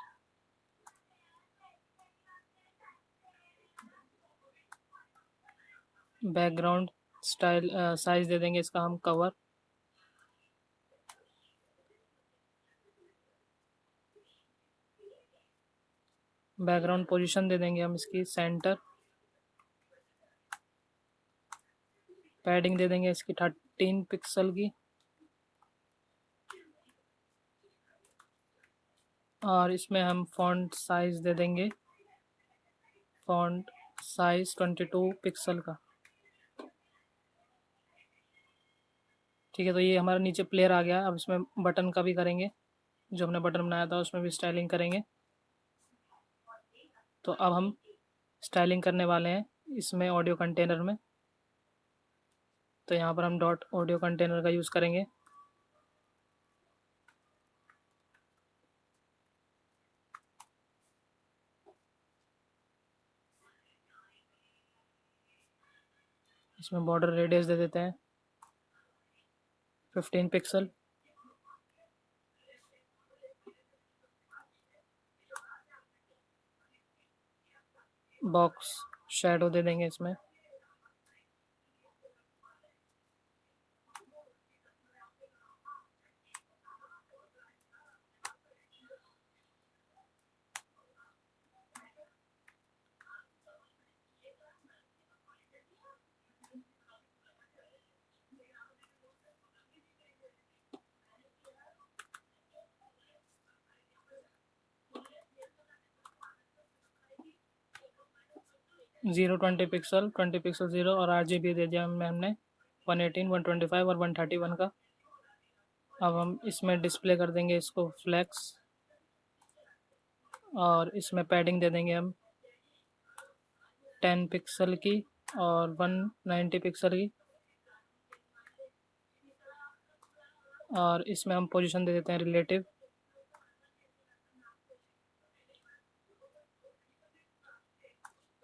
Background style size दे देंगे इसका हम कवर। बैकग्राउंड पोजीशन दे देंगे हम इसकी सेंटर। पैडिंग दे देंगे इसकी 13 पिक्सल की। और इसमें हम फॉन्ट साइज दे देंगे, फॉन्ट साइज 22 पिक्सल का। ठीक है, तो ये हमारा नीचे प्लेयर आ गया। अब इसमें बटन का भी करेंगे, जो हमने बटन बनाया था उसमें भी स्टाइलिंग करेंगे। तो अब हम स्टाइलिंग करने वाले हैं इसमें ऑडियो कंटेनर में। तो यहाँ पर हम डॉट ऑडियो कंटेनर का यूज़ करेंगे। इसमें बॉर्डर रेडियस दे देते हैं 15 पिक्सल। बॉक्स शैडो दे देंगे इसमें। ज़ीरो 20 पिक्सल ज़ीरो और RGB दे दिया हमने 118, 125 और 131 का। अब हम इसमें डिस्प्ले कर देंगे इसको फ्लैक्स। और इसमें पैडिंग दे देंगे हम 10 पिक्सल की और 190 पिक्सल की। और इसमें हम पोजीशन दे देते हैं रिलेटिव।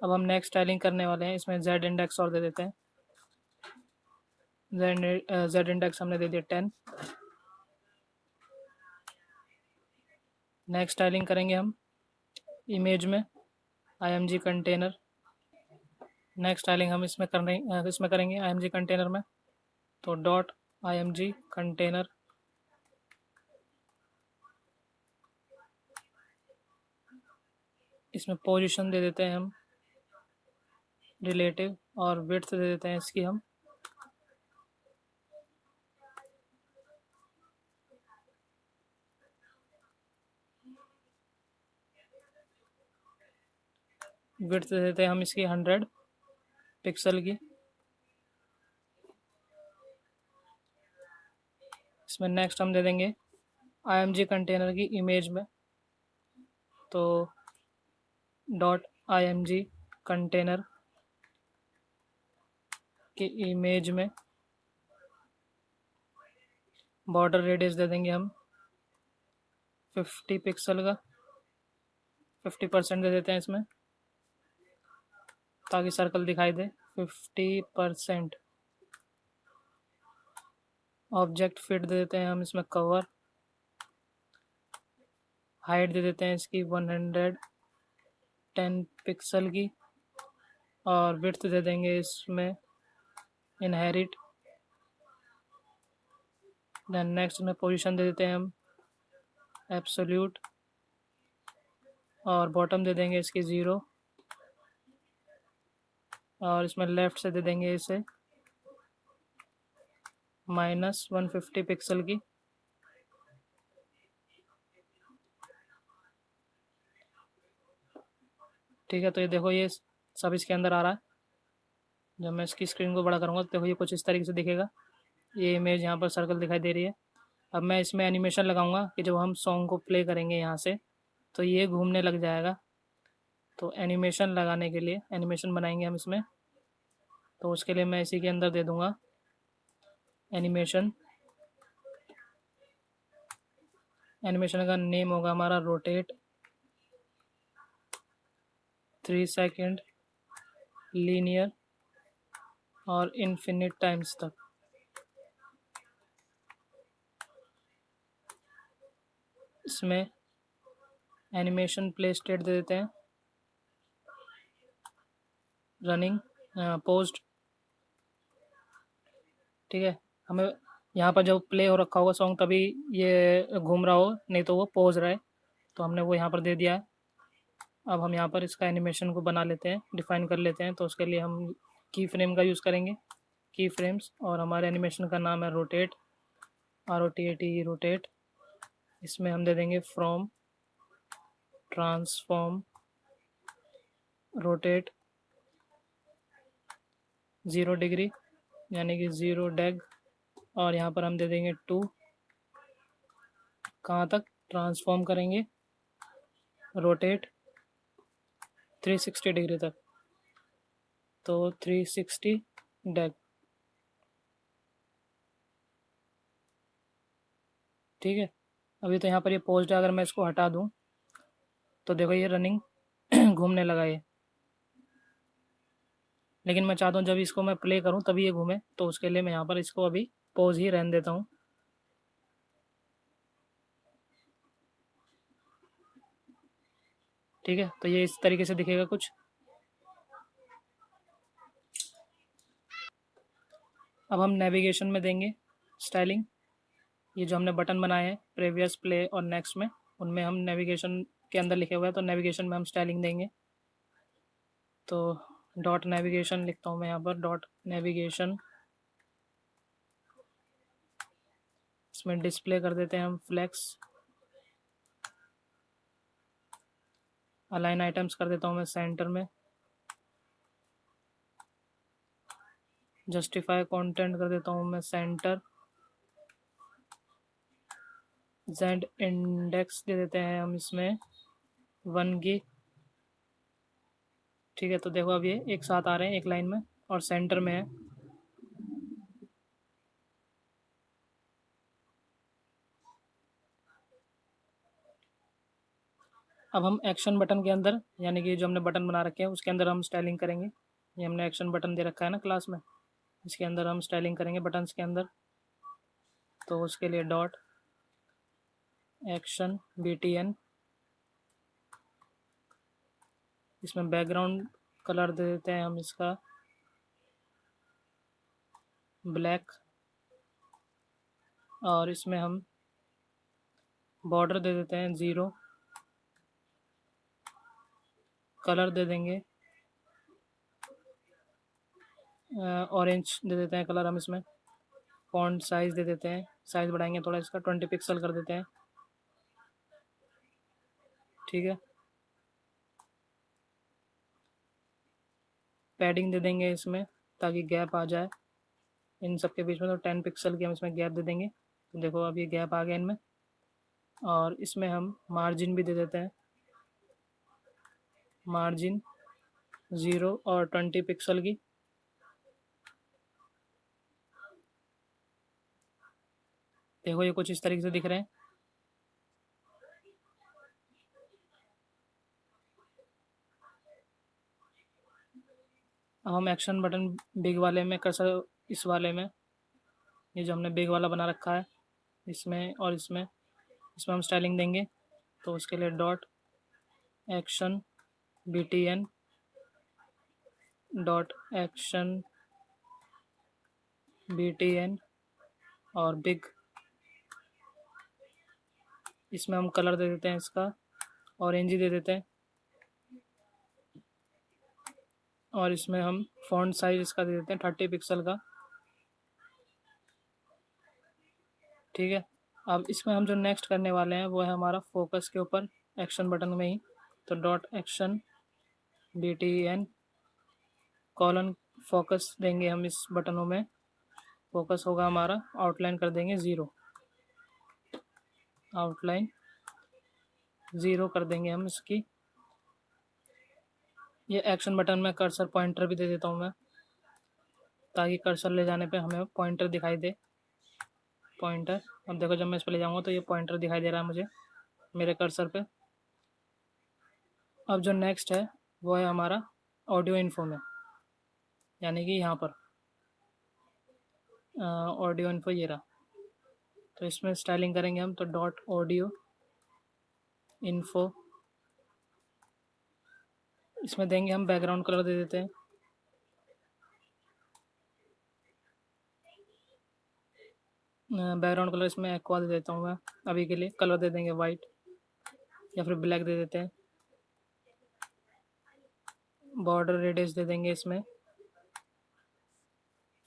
अब हम नेक्स्ट स्टाइलिंग करने वाले हैं, इसमें जेड इंडेक्स और दे देते हैं। जेड इंडेक्स हमने दे दिया 10। नेक्स्ट स्टाइलिंग करेंगे हम इमेज में IMG कंटेनर। नेक्स्ट स्टाइलिंग हम इसमें करेंगे IMG कंटेनर में, तो डॉट IMG कंटेनर। इसमें पोजीशन दे देते हैं हम रिलेटिव, और विड्थ दे देते हैं इसकी हम विड्थ दे देते हैं हम इसकी 100 पिक्सल की। इसमें नेक्स्ट हम दे देंगे IMG कंटेनर की इमेज में, तो डॉट IMG कंटेनर की इमेज में बॉर्डर रेडियस दे देंगे हम 50 पिक्सल का, 50% दे देते हैं इसमें ताकि सर्कल दिखाई दे 50%। ऑब्जेक्ट फिट दे देते हैं हम इसमें कवर। हाइट दे देते हैं इसकी 110 पिक्सल की, और विड्थ दे देंगे इसमें इनहेरिट। देन नेक्स्ट में पोजीशन दे देते हैं हम एब्सोल्यूट, और बॉटम दे देंगे इसकी 0, और इसमें लेफ़्ट से दे देंगे इसे -150 पिक्सल की। ठीक है, तो ये देखो ये सब इसके अंदर आ रहा है। जब मैं इसकी स्क्रीन को बड़ा करूँगा तो देखो ये कुछ इस तरीके से दिखेगा। ये इमेज यहाँ पर सर्कल दिखाई दे रही है। अब मैं इसमें एनिमेशन लगाऊंगा कि जब हम सॉन्ग को प्ले करेंगे यहाँ से तो ये घूमने लग जाएगा। तो एनिमेशन लगाने के लिए एनिमेशन बनाएंगे हम इसमें, तो उसके लिए मैं इसी के अंदर दे दूँगा एनिमेशन। एनिमेशन का नेम होगा हमारा रोटेट 3 सेकेंड लीनियर और इन्फिनिट टाइम्स तक। इसमें एनिमेशन प्ले स्टेट दे देते हैं रनिंग पोस्ट। ठीक है, हमें यहाँ पर जब प्ले हो रखा होगा सॉन्ग तभी ये घूम रहा हो, नहीं तो वो पोज रहा है, तो हमने वो यहाँ पर दे दिया है। अब हम यहाँ पर इसका एनिमेशन को बना लेते हैं, डिफाइन कर लेते हैं। तो उसके लिए हम की फ्रेम का यूज़ करेंगे, की फ्रेम्स, और हमारे एनिमेशन का नाम है रोटेट, ROTATE रोटेट। इसमें हम दे देंगे फ्रॉम ट्रांसफॉर्म रोटेट 0 डिग्री यानी कि 0 डेग, और यहाँ पर हम दे देंगे 2। कहाँ तक ट्रांसफॉर्म करेंगे? रोटेट 360 डिग्री तक, तो 360 डेग। ठीक है, अभी तो यहाँ पर ये पोस्ट है, अगर मैं इसको हटा दूँ तो देखो ये रनिंग घूमने लगा ये, लेकिन मैं चाहता हूँ जब इसको मैं प्ले करूँ तभी ये घूमे, तो उसके लिए मैं यहाँ पर इसको अभी पोज ही रहने देता हूँ। ठीक है, तो ये इस तरीके से दिखेगा कुछ। अब हम नेविगेशन में देंगे स्टाइलिंग। ये जो हमने बटन बनाए हैं प्रीवियस, प्ले और नेक्स्ट में, उनमें हम नेविगेशन के अंदर लिखे हुए हैं, तो नेविगेशन में हम स्टाइलिंग देंगे। तो डॉट नेविगेशन लिखता हूँ मैं यहाँ पर, डॉट नेविगेशन। इसमें डिस्प्ले कर देते हैं हम फ्लेक्स। अलाइन आइटम्स कर देता हूँ मैं सेंटर में। जस्टिफाई कंटेंट कर देता हूँ मैं सेंटर। जेड इंडेक्स दे देते हैं हम इसमें 1 की। ठीक है, तो देखो अब ये एक साथ आ रहे हैं एक लाइन में और सेंटर में है। अब हम एक्शन बटन के अंदर, यानी कि जो हमने बटन बना रखे हैं उसके अंदर हम स्टाइलिंग करेंगे। ये हमने एक्शन बटन दे रखा है ना क्लास में, इसके अंदर हम स्टाइलिंग करेंगे बटन्स के अंदर। तो उसके लिए डॉट एक्शन BTN, इसमें बैकग्राउंड कलर दे देते हैं हम इसका ब्लैक, और इसमें हम बॉर्डर दे देते हैं 0, कलर दे देंगे ऑरेंज दे देते हैं कलर हम इसमें। फॉन्ट साइज़ दे देते हैं, साइज़ बढ़ाएंगे थोड़ा इसका, 20 पिक्सल कर देते हैं, ठीक है। पैडिंग दे देंगे इसमें ताकि गैप आ जाए इन सब के बीच में, तो 10 पिक्सल की हम इसमें गैप दे देंगे। तो देखो अब ये गैप आ गया इनमें। और इसमें हम मार्जिन भी दे देते हैं, मार्जिन 0 और 20 पिक्सल की। देखो ये कुछ इस तरीके से दिख रहे हैं। अब हम एक्शन बटन बिग वाले में कर्सर, इस वाले में, ये जो हमने बिग वाला बना रखा है इसमें और इसमें हम स्टाइलिंग देंगे। तो उसके लिए dot action BTN, dot action BTN और बिग, इसमें हम कलर दे देते हैं इसका ऑरेंज ही दे देते हैं। और इसमें हम फॉन्ट साइज इसका दे देते हैं 30 पिक्सल का, ठीक है। अब इसमें हम जो नेक्स्ट करने वाले हैं वो है हमारा फोकस के ऊपर, एक्शन बटन में ही। तो dot action BTN colon focus देंगे हम इस बटनों में। फोकस होगा हमारा, आउटलाइन कर देंगे 0, आउटलाइन 0 कर देंगे हम इसकी। ये एक्शन बटन में कर्सर पॉइंटर भी दे देता हूँ मैं, ताकि कर्सर ले जाने पे हमें पॉइंटर दिखाई दे, पॉइंटर। अब देखो जब मैं इस पर ले जाऊँगा तो ये पॉइंटर दिखाई दे रहा है मुझे मेरे कर्सर पे। अब जो नेक्स्ट है वो है हमारा ऑडियो इन्फो में, यानी कि यहाँ पर ऑडियो इन्फो ये रहा। तो इसमें स्टाइलिंग करेंगे हम, तो डॉट ऑडियो इन्फो, इसमें देंगे हम बैकग्राउंड कलर दे देते हैं बैकग्राउंड कलर इसमें एक्वा दे देता हूँ मैं अभी के लिए। कलर दे देंगे वाइट या फिर ब्लैक दे देते हैं। बॉर्डर रेडियस दे देंगे इसमें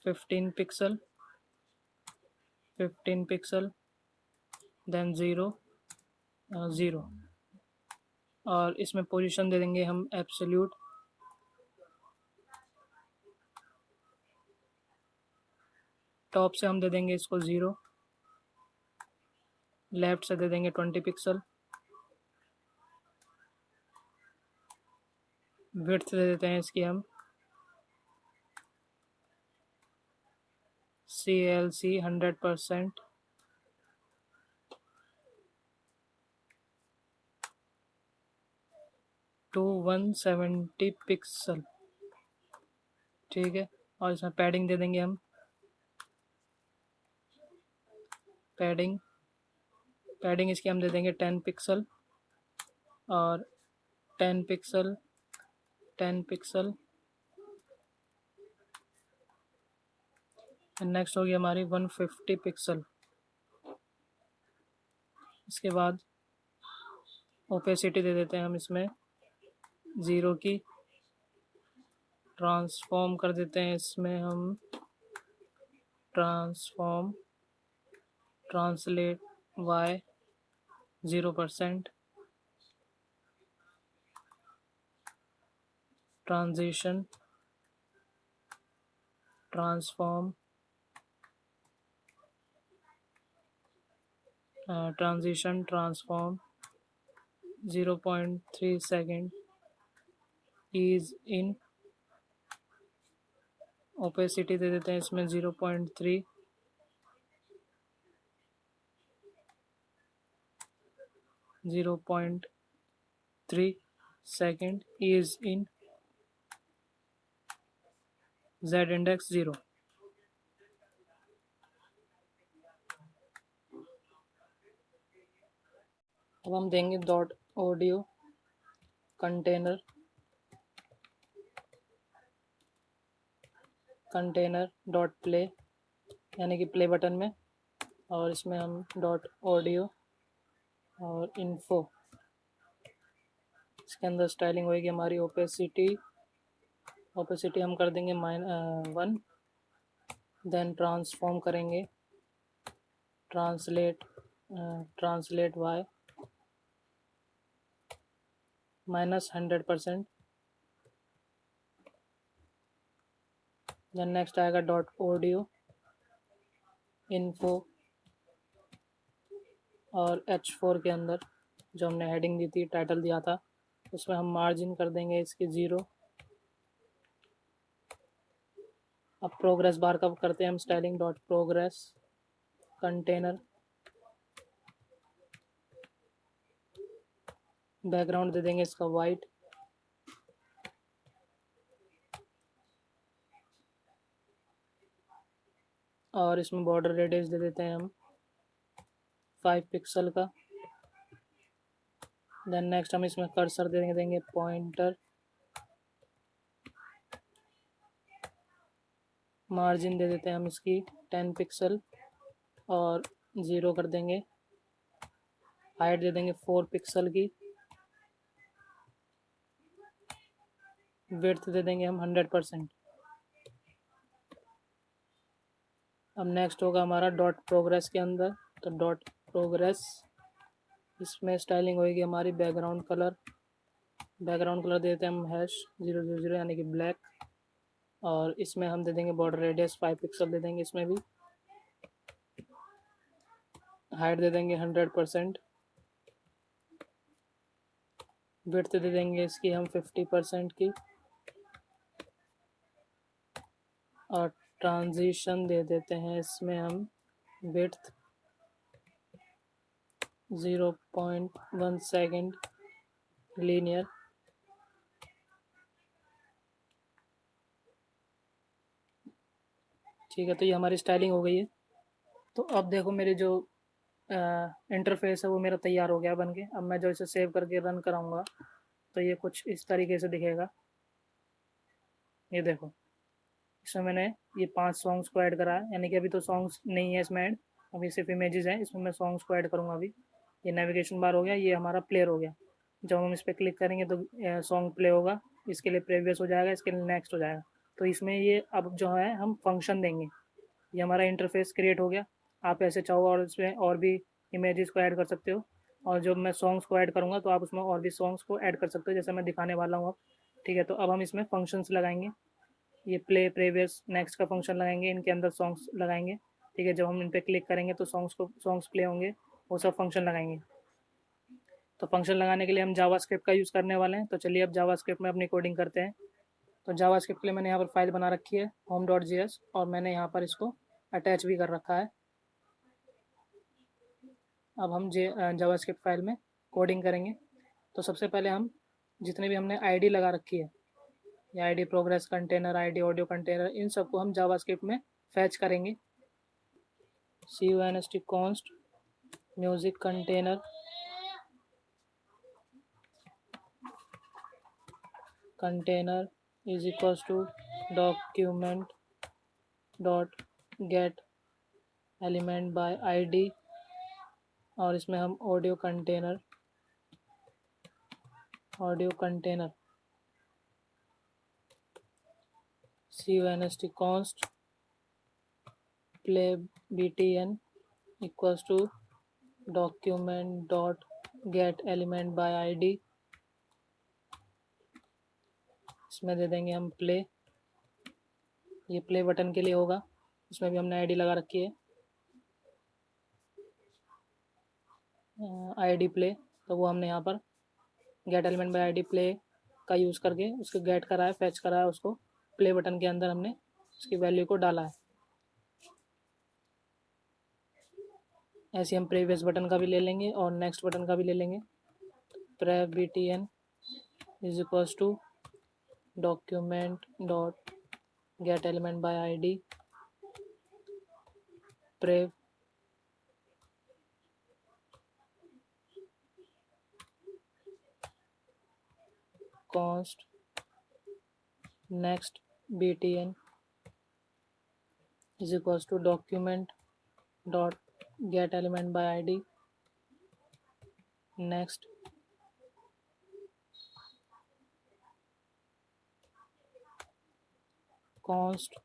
15 पिक्सल, 15 पिक्सल, देन 0 0। और इसमें पोजीशन दे देंगे हम एब्सोल्यूट, टॉप से हम दे देंगे इसको 0, लेफ्ट से दे देंगे 20 पिक्सल, विड्थ दे देते हैं इसकी हम CLC 100%, टू 170 पिक्सल, ठीक है। और इसमें पैडिंग दे देंगे हम, पैडिंग इसकी हम दे देंगे 10 पिक्सल और 10 पिक्सल, 10 पिक्सल। नेक्स्ट होगी हमारी 150 पिक्सल। इसके बाद ओपेसिटी दे देते हैं हम इसमें 0 की, ट्रांसफॉर्म कर देते हैं इसमें हम transform, translate Y 0%, transition, transform, transition, transform 0.3 second, ease in, opacity दे देते हैं इसमें 0.3, 3 second is in z index 0. अब हम देंगे dot audio container dot play, यानी कि प्ले बटन में, और इसमें हम डॉट ऑडियो और इन्फो, इसके अंदर स्टाइलिंग होगी हमारी ओपेसिटी हम कर देंगे -1, देन ट्रांसफॉर्म करेंगे ट्रांसलेट y -100%, देन नेक्स्ट आएगा डॉट ऑडियो इन्फो, और H4 के अंदर जो हमने हेडिंग दी थी, टाइटल दिया था, उसमें हम मार्जिन कर देंगे इसकी 0। अब प्रोग्रेस बार का करते हैं हम styling dot progress container, background दे देंगे इसका वाइट, और इसमें बॉर्डर रेडियस दे देते हैं हम 5 पिक्सल का। देन नेक्स्ट हम इसमें कर्सर देंगे पॉइंटर, मार्जिन दे देते हैं हम इसकी 10 पिक्सल और 0 कर देंगे, हाइट दे देंगे 4 पिक्सल की, विड्थ दे देंगे हम 100%। अब नेक्स्ट होगा हमारा डॉट प्रोग्रेस के अंदर, तो डॉट प्रोग्रेस, इसमें स्टाइलिंग होगी हमारी बैकग्राउंड कलर दे देते हैं हम #000 यानी कि ब्लैक, और इसमें हम दे देंगे बॉर्डर रेडियस 5 पिक्सल दे देंगे, इसमें भी हाइट दे देंगे 100%, विड्थ दे देंगे इसकी हम 50% की, और ट्रांजिशन दे देते हैं इसमें हम विड्थ 0.1 सेकेंड लीनियर। ठीक है, तो ये हमारी स्टाइलिंग हो गई है। तो अब देखो मेरी जो इंटरफेस है वो मेरा तैयार हो गया बन के। अब मैं जो इसे सेव करके रन कराऊंगा तो ये कुछ इस तरीके से दिखेगा। ये देखो, इसमें मैंने ये 5 सॉन्ग्स को ऐड करा है, यानी कि अभी तो सॉन्ग्स नहीं है इसमें ऐड, अभी सिर्फ इमेजेस हैं। इसमें मैं सॉन्ग्स को ऐड करूँगा अभी। ये नेविगेशन बार हो गया, ये हमारा प्लेयर हो गया। जब हम इस पर क्लिक करेंगे तो सॉन्ग प्ले होगा, इसके लिए प्रीवियस हो जाएगा, इसके लिए नेक्स्ट हो जाएगा। तो इसमें ये अब जो है हम फंक्शन देंगे। ये हमारा इंटरफेस क्रिएट हो गया। आप ऐसे चाहो और इसमें और भी इमेजेस को ऐड कर सकते हो, और जब मैं सॉन्ग्स को ऐड करूँगा तो आप उसमें और भी सॉन्ग्स को ऐड कर सकते हो, जैसे मैं दिखाने वाला हूँ अब। ठीक है, तो अब हम इसमें फंक्शंस लगाएंगे। ये प्ले, प्रीवियस, नेक्स्ट का फंक्शन लगाएंगे, इनके अंदर सॉन्ग्स लगाएंगे। ठीक है, जब हम इन पर क्लिक करेंगे तो सॉन्ग्स प्ले होंगे, वो सब फंक्शन लगाएंगे। तो फंक्शन लगाने के लिए हम जावास्क्रिप्ट का यूज़ करने वाले हैं। तो चलिए अब जावास्क्रिप्ट में अपनी कोडिंग करते हैं। तो जावास्क्रिप्ट के लिए मैंने यहाँ पर फाइल बना रखी है home.js, और मैंने यहाँ पर इसको अटैच भी कर रखा है। अब हम जावास्क्रिप्ट फाइल में कोडिंग करेंगे। तो सबसे पहले हम जितने भी हमने आईडी लगा रखी है, ये ID progress container, ID audio container, इन सबको हम जावास्क्रिप्ट में फैच करेंगे। const const music container is equals to document dot get element by ID, और इसमें हम audio container const const play btn equals to document dot get element by ID, इसमें दे देंगे हम प्ले। ये प्ले बटन के लिए होगा, इसमें भी हमने आईडी लगा रखी है आईडी प्ले, तो वो हमने यहाँ पर gate element by ID play का यूज़ करके उसको गेट करा है, फैच करा है, उसको प्ले बटन के अंदर हमने उसकी वैल्यू को डाला है। ऐसे हम प्रीवियस बटन का भी ले लेंगे और नेक्स्ट बटन का भी ले लेंगे। Prev btn is equals to document dot get element by ID prev const next btn is equals to document dot get element by id next const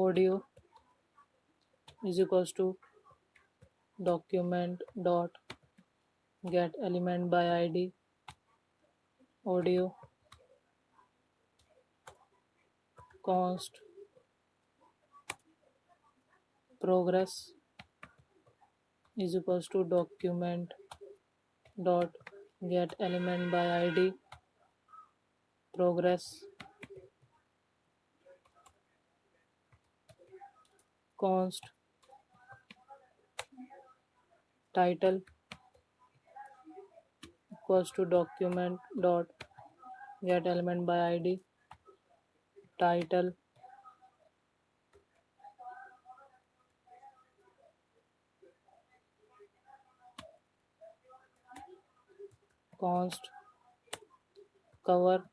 audio is equals to document dot get element by id audio const progress is equals to document dot get element by id progress const title equals to document dot get element by id title const cover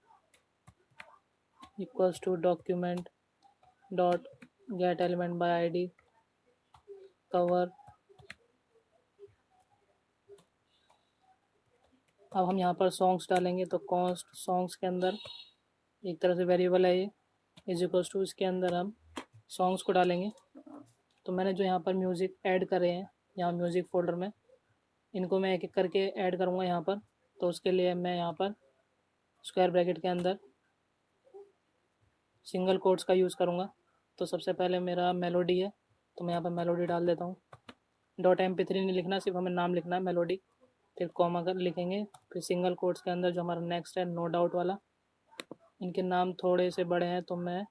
equals to document dot get element by id cover। अब हम यहाँ पर songs डालेंगे तो const songs के अंदर एक तरह से वेरिएबल है ये इज इक्वल्स टू इसके अंदर हम सॉन्ग्स को डालेंगे। तो मैंने जो यहाँ पर म्यूज़िक ऐड करे हैं यहाँ म्यूज़िक फोल्डर में इनको मैं एक एक करके ऐड करूँगा यहाँ पर। तो उसके लिए मैं यहाँ पर स्क्वायर ब्रैकेट के अंदर सिंगल कोट्स का यूज़ करूँगा। तो सबसे पहले मेरा मेलोडी है तो मैं यहाँ पर मेलोडी डाल देता हूँ। .mp3 नहीं लिखना, सिर्फ हमें नाम लिखना है मेलोडी, फिर कॉमा कर लिखेंगे, फिर सिंगल कोट्स के अंदर जो हमारा नेक्स्ट है नो डाउट वाला। इनके नाम थोड़े से बड़े हैं तो मैं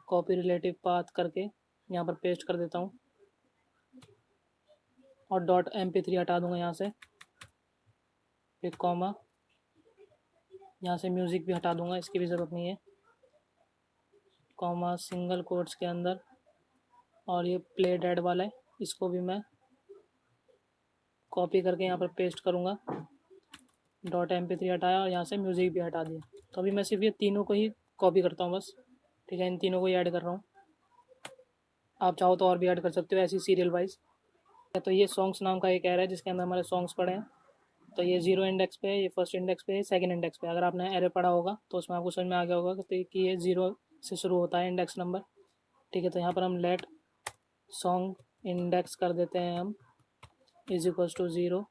कॉपी रिलेटिव पाथ करके यहाँ पर पेस्ट कर देता हूँ और .mp3 हटा दूँगा यहाँ से, फिर कॉमा, यहाँ से म्यूज़िक भी हटा दूँगा, इसकी भी ज़रूरत नहीं है, कॉमा सिंगल कोट्स के अंदर, और ये प्ले डेड वाला है इसको भी मैं कॉपी करके यहाँ पर पेस्ट करूँगा। .mp3 हटाया और यहाँ से म्यूज़िक भी हटा दिया। तो अभी मैं सिर्फ ये तीनों को ही कॉपी करता हूँ बस, ठीक है, इन तीनों को ही ऐड कर रहा हूँ। आप चाहो तो और भी ऐड कर सकते हो ऐसी सीरियल वाइज। तो ये सॉन्ग्स नाम का एक एरे है जिसके अंदर हमारे सॉन्ग्स पड़े हैं। तो ये 0 इंडेक्स पे है, ये फर्स्ट इंडेक्स पे है, सेकंड इंडेक्स पे। अगर आपने एरे पढ़ा होगा तो उसमें आपको समझ में आ गया होगा कि ये 0 से शुरू होता है इंडेक्स नंबर, ठीक है। तो यहाँ पर हम लेट सॉन्ग इंडेक्स कर देते हैं हम इज इक्वल्स टू 0,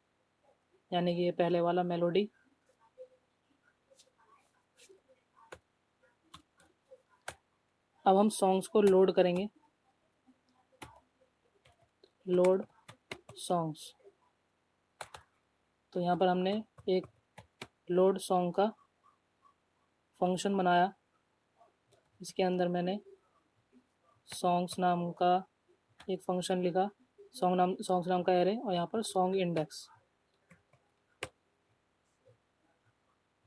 यानी कि ये पहले वाला मेलोडी। अब हम सॉन्ग्स को लोड करेंगे, लोड सॉन्ग्स। तो यहाँ पर हमने एक लोड सॉन्ग का फंक्शन बनाया, इसके अंदर मैंने सॉन्ग्स नाम का एक फंक्शन लिखा, सॉन्ग्स नाम का एरे, और यहाँ पर सॉन्ग इंडेक्स,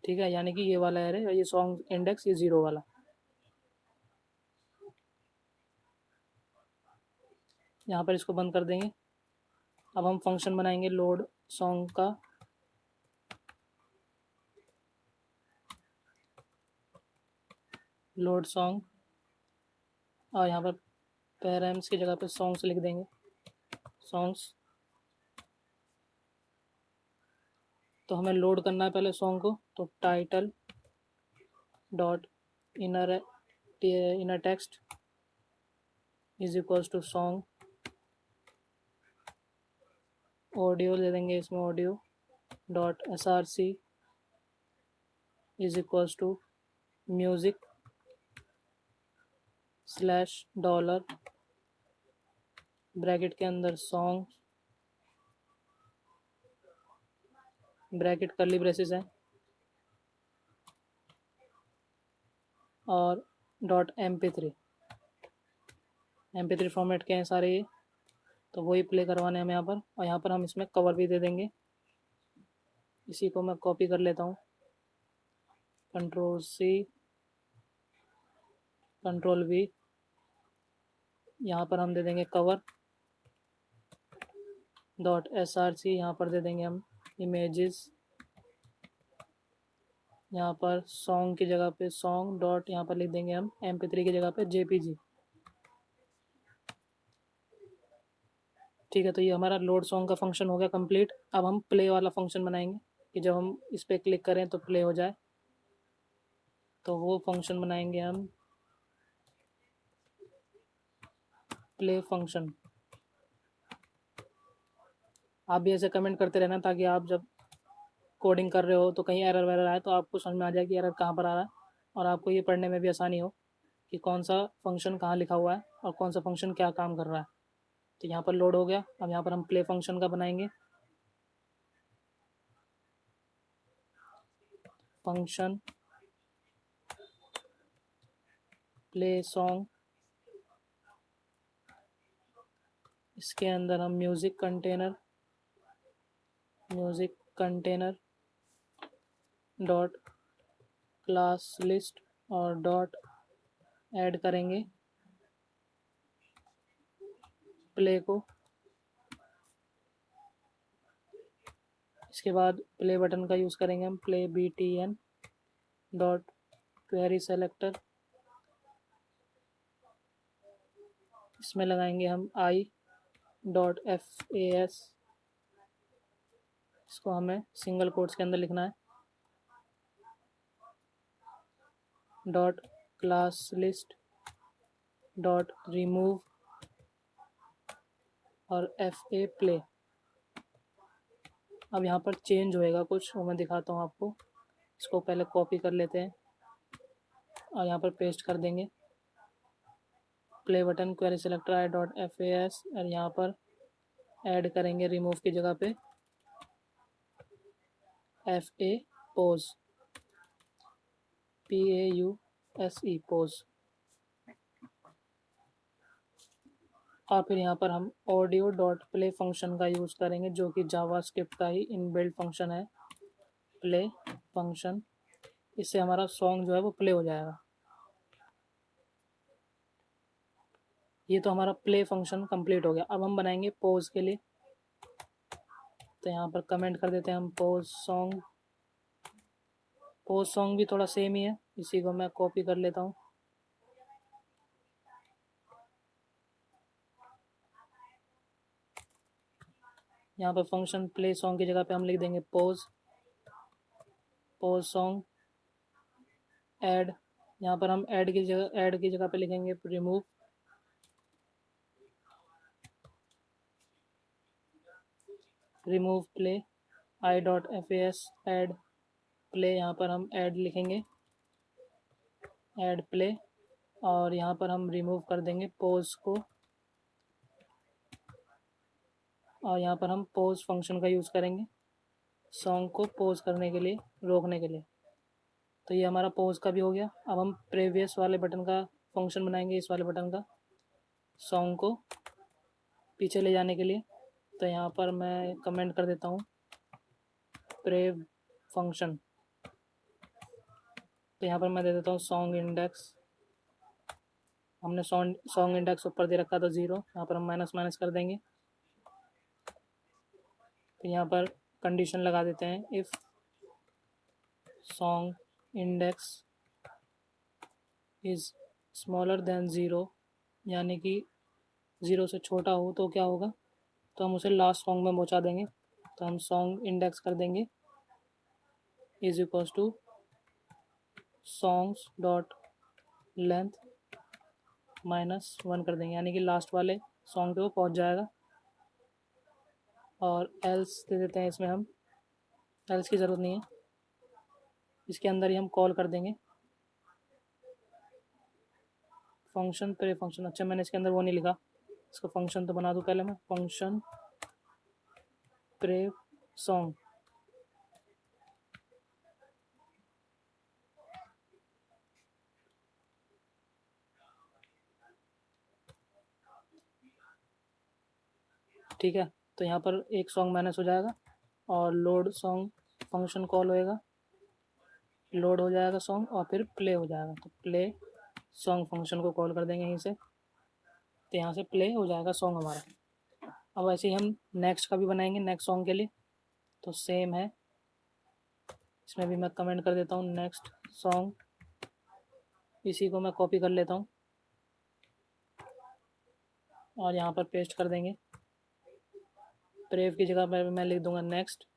ठीक है, यानी कि ये वाला एरे और ये सॉन्ग इंडेक्स, ये 0 वाला। यहाँ पर इसको बंद कर देंगे। अब हम फंक्शन बनाएंगे लोड सॉन्ग का, लोड सॉन्ग, और यहाँ पर पैरेम्स की जगह पर सॉन्ग्स लिख देंगे, सॉन्ग्स। तो हमें लोड करना है पहले सॉन्ग को, तो title dot inner text is equals to song, audio दे देंगे इसमें, audio dot src is equals to music slash dollar bracket के अंदर सॉन्ग, ब्रैकेट कर्ली ब्रेसेस है, और .mp3 फॉर्मेट के हैं सारे ये, तो वही प्ले करवाने हैं हमें यहाँ पर। और यहाँ पर हम इसमें कवर भी दे देंगे, इसी को मैं कॉपी कर लेता हूँ कंट्रोल सी, कंट्रोल वी, यहाँ पर हम दे देंगे कवर डॉट src, यहाँ पर दे देंगे हम इमेजेस, यहाँ पर सॉन्ग की जगह पे सॉन्ग डॉट, यहाँ पर लिख देंगे हम mp3 की जगह पे jpg। ठीक है, तो ये हमारा लोड सॉन्ग का फंक्शन हो गया कंप्लीट। अब हम प्ले वाला फंक्शन बनाएंगे कि जब हम इस पर क्लिक करें तो प्ले हो जाए, तो वो फंक्शन बनाएंगे हम प्ले फंक्शन। आप भी ऐसे कमेंट करते रहना ताकि आप जब कोडिंग कर रहे हो तो कहीं एरर वेरर आए तो आपको समझ में आ जाए कि एरर कहाँ पर आ रहा है, और आपको ये पढ़ने में भी आसानी हो कि कौन सा फंक्शन कहाँ लिखा हुआ है और कौन सा फंक्शन क्या काम कर रहा है। तो यहाँ पर लोड हो गया। अब यहाँ पर हम प्ले फंक्शन का बनाएंगे फंक्शन प्ले सॉन्ग। इसके अंदर हम music container dot class list और डॉट ऐड करेंगे प्ले को। इसके बाद प्ले बटन का यूज़ करेंगे हम play btn dot query selector, इसमें लगाएंगे हम i डॉट fas, इसको हमें सिंगल कोट्स के अंदर लिखना है, dot class list dot remove और fa प्ले। अब यहाँ पर चेंज होएगा कुछ, वो मैं दिखाता हूँ आपको। इसको पहले कॉपी कर लेते हैं और यहाँ पर पेस्ट कर देंगे play button query selector I dot fas, और यहाँ पर ऐड करेंगे रिमूव की जगह पे fa पोज PAUSE पोज। और फिर यहाँ पर हम ऑडियो डॉट प्ले फंक्शन का यूज़ करेंगे जो कि जावास्क्रिप्ट का ही इनबिल्ट फंक्शन है प्ले फंक्शन। इससे हमारा सॉन्ग जो है वो प्ले हो जाएगा। ये तो हमारा प्ले फंक्शन कंप्लीट हो गया। अब हम बनाएंगे पोज के लिए, तो यहाँ पर कमेंट कर देते हैं हम पोज सॉन्ग। पोज सॉन्ग भी थोड़ा सेम ही है, इसी को मैं कॉपी कर लेता हूँ। यहाँ पर फंक्शन प्ले सॉन्ग की जगह पे हम लिख देंगे पोज सॉन्ग ऐड। यहाँ पर हम ऐड की जगह पे लिखेंगे remove play I dot fas add play. यहाँ पर हम ऐड लिखेंगे ऐड प्ले, और यहाँ पर हम रिमूव कर देंगे पोज को, और यहाँ पर हम पोज फंक्शन का यूज़ करेंगे सॉन्ग को पोज करने के लिए, रोकने के लिए। तो ये हमारा पोज का भी हो गया। अब हम प्रीवियस वाले बटन का फंक्शन बनाएंगे, इस वाले बटन का सॉन्ग को पीछे ले जाने के लिए। तो यहाँ पर मैं कमेंट कर देता हूँ प्रेव फंक्शन। तो यहाँ पर मैं दे देता हूँ सॉन्ग इंडेक्स। हमने सॉन्ग इंडेक्स ऊपर दे रखा था 0, यहाँ पर हम माइनस कर देंगे। तो यहाँ पर कंडीशन लगा देते हैं if song index is smaller than 0, यानी कि 0 से छोटा हो तो क्या होगा, तो हम उसे लास्ट सॉन्ग में पहुँचा देंगे। तो हम सॉन्ग इंडेक्स कर देंगे is equals to songs dot length -1 कर देंगे, यानी कि लास्ट वाले सॉन्ग पे वो पहुँच जाएगा। और एल्स दे देते हैं इसमें हम, एल्स की ज़रूरत नहीं है, इसके अंदर ही हम कॉल कर देंगे फंक्शन प्रे फंक्शन। अच्छा, मैंने इसके अंदर वो नहीं लिखा, इसको फंक्शन तो बना दूँ पहले मैं, फंक्शन प्रे सॉन्ग। ठीक है, तो यहाँ पर एक सॉन्ग मैनेज हो जाएगा और लोड सॉन्ग फंक्शन कॉल होएगा। लोड हो जाएगा सॉन्ग और फिर प्ले हो जाएगा। तो प्ले सॉन्ग फंक्शन को कॉल कर देंगे यहीं से, तो यहाँ से प्ले हो जाएगा सॉन्ग हमारा। अब ऐसे ही हम नेक्स्ट का भी बनाएंगे नेक्स्ट सॉन्ग के लिए, तो सेम है, इसमें भी मैं कमेंट कर देता हूँ नेक्स्ट सॉन्ग, इसी को मैं कॉपी कर लेता हूँ और यहाँ पर पेस्ट कर देंगे। प्रेव की जगह पर मैं लिख दूंगा नेक्स्ट।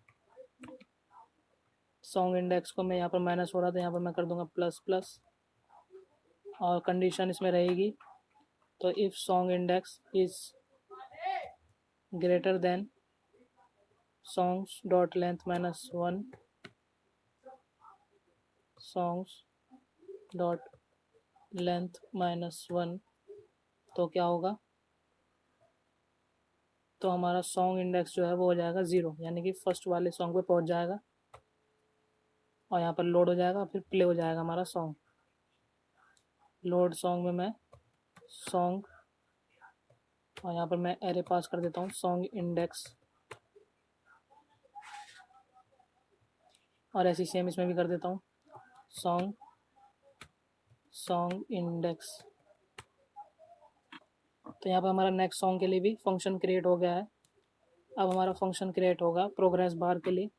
सॉन्ग इंडेक्स को मैं यहाँ पर माइनस हो रहा था, यहाँ पर मैं कर दूंगा प्लस प्लस, और कंडीशन इसमें रहेगी, तो if song index is greater than songs dot length minus 1 songs dot length minus 1, तो क्या होगा, तो हमारा सॉन्ग इंडेक्स जो है वो हो जाएगा 0, यानी कि फर्स्ट वाले सॉन्ग पे पहुंच जाएगा और यहाँ पर लोड हो जाएगा, फिर प्ले हो जाएगा हमारा सॉन्ग। लोड सॉन्ग में मैं सॉन्ग, और यहाँ पर मैं एरे पास कर देता हूँ सॉन्ग इंडेक्स, और ऐसी सेम इसमें भी कर देता हूँ सॉन्ग इंडेक्स। तो यहाँ पर हमारा नेक्स्ट सॉन्ग के लिए भी फंक्शन क्रिएट हो गया है। अब हमारा फंक्शन क्रिएट होगा प्रोग्रेस बार के लिए,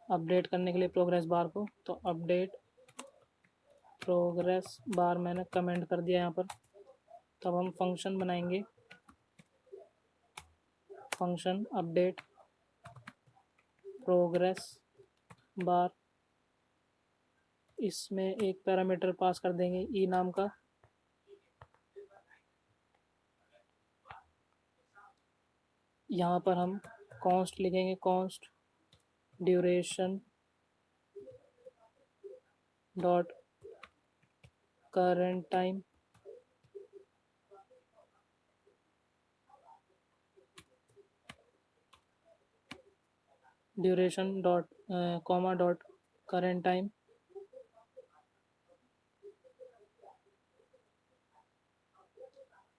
अपडेट करने के लिए प्रोग्रेस बार को, तो अपडेट प्रोग्रेस बार मैंने कमेंट कर दिया यहाँ पर। तब हम फंक्शन बनाएंगे, फंक्शन अपडेट प्रोग्रेस बार, इसमें एक पैरामीटर पास कर देंगे ई नाम का, यहाँ पर हम कॉन्स्ट लिखेंगे, const duration dot current time, duration dot comma dot current time,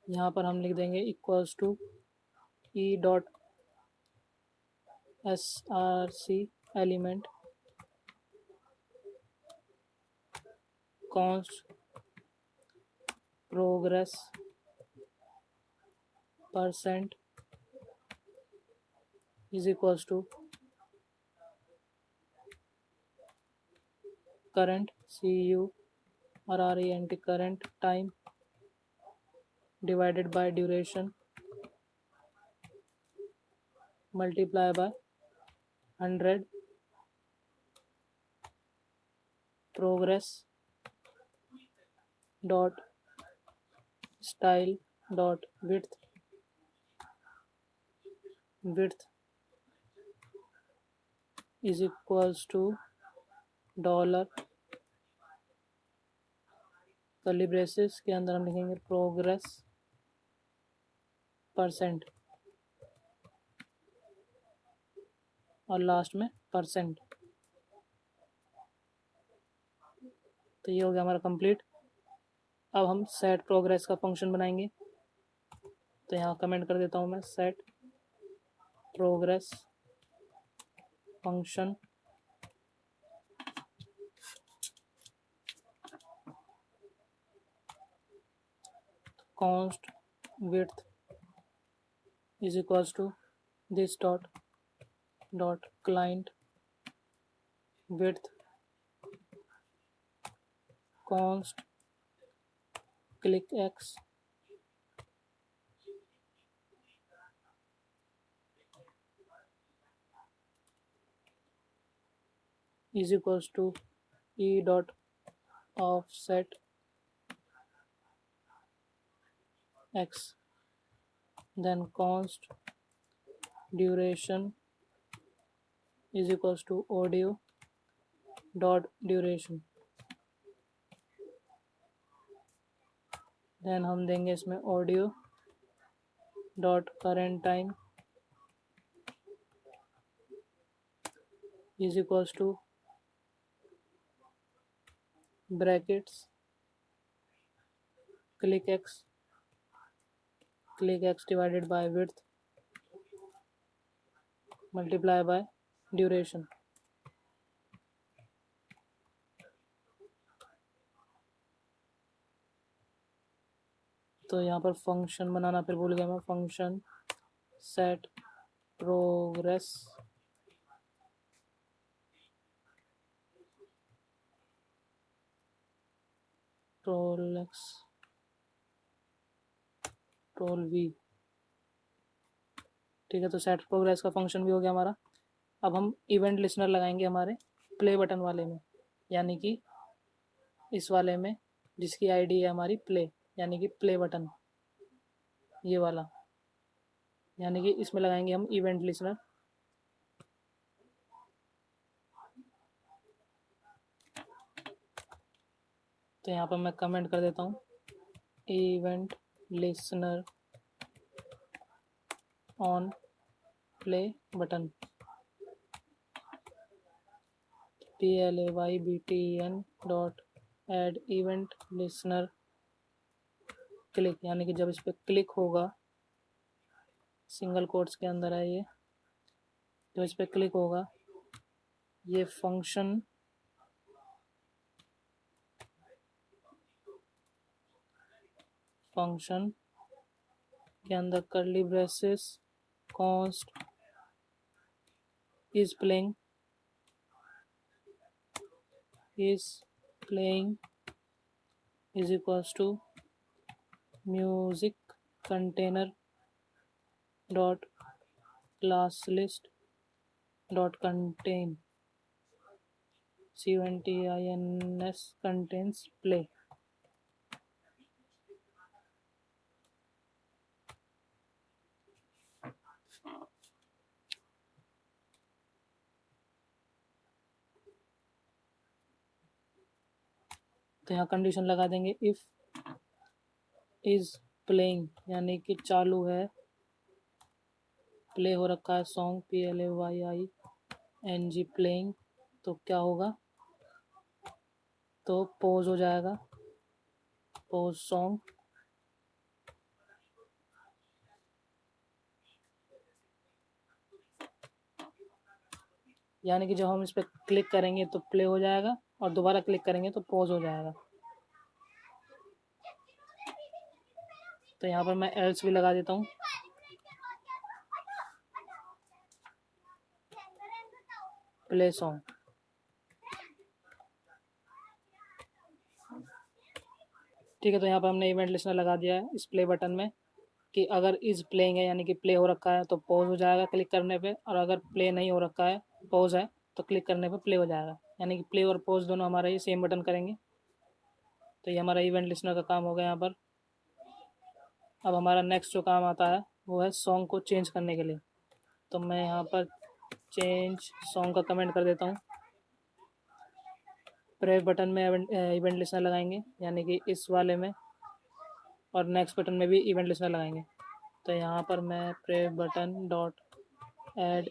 यहाँ पर हम लिख देंगे equals to E dot S R C element const progress percent is equals to current CURRENT current time divided by duration multiply by 100 progress dot style dot width is equals to dollar curly braces के अंदर हम लिखेंगे progress percent और last में percent. तो ये हो गया हमारा कंप्लीट। अब हम सेट प्रोग्रेस का फंक्शन बनाएंगे, तो यहाँ कमेंट कर देता हूँ मैं set progress function, const width is equals to this dot client width const click x is equals to e dot offset x, then const duration is equals to audio dot duration, then हम देंगे इसमें audio dot current time is equals to brackets click x divided by width multiply by duration, तो यहाँ पर function बनाना फिर भूल गया मैं, फंक्शन सेट प्रोग्रेस प्रोलेक्स प्रोल वी। ठीक है, तो सेट प्रोग्रेस का फंक्शन भी हो गया हमारा। अब हम इवेंट लिसनर लगाएंगे हमारे प्ले बटन वाले में, यानी कि इस वाले में जिसकी आईडी है हमारी प्ले, यानी कि प्ले बटन ये वाला, यानी कि इसमें लगाएंगे हम इवेंट लिसनर। तो यहाँ पर मैं कमेंट कर देता हूँ event listener on play button playbtn.add event listener click, यानी कि जब इस पर क्लिक होगा, सिंगल कोट्स के अंदर है ये, जब इस पर क्लिक होगा ये फंक्शन के अंदर curly braces const is playing is equals to music container dot class list dot contain CONTINS contains play. तो यहाँ कंडीशन लगा देंगे इफ इज प्लेइंग, यानी कि चालू है, प्ले हो रखा है सॉन्ग PLAYING प्लेइंग, तो क्या होगा, तो पॉज हो जाएगा, पॉज सॉन्ग। यानी कि जब हम इस पर क्लिक करेंगे तो प्ले हो जाएगा और दोबारा क्लिक करेंगे तो पॉज हो जाएगा। तो यहाँ पर मैं एल्स भी लगा देता हूँ। प्ले सॉन्ग, ठीक है। तो यहाँ पर हमने इवेंट लिस्टनर लगा दिया है इस प्ले बटन में कि अगर इज प्लेइंग है, यानी कि प्ले हो रखा है, तो पॉज हो जाएगा क्लिक करने पे, और अगर प्ले नहीं हो रखा है, पॉज है, तो क्लिक करने पे प्ले हो जाएगा। यानी कि प्ले और पॉज दोनों हमारा ये सेम बटन करेंगे। तो ये हमारा इवेंट लिस्टनर का काम हो गया यहाँ पर। अब हमारा नेक्स्ट जो काम आता है वो है सॉन्ग को चेंज करने के लिए। तो मैं यहाँ पर चेंज सॉन्ग का कमेंट कर देता हूँ। प्रेस बटन में इवेंट लिस्टनर लगाएंगे, यानी कि इस वाले में, और नेक्स्ट बटन में भी इवेंट लिस्टनर लगाएंगे। तो यहाँ पर मैं press button dot add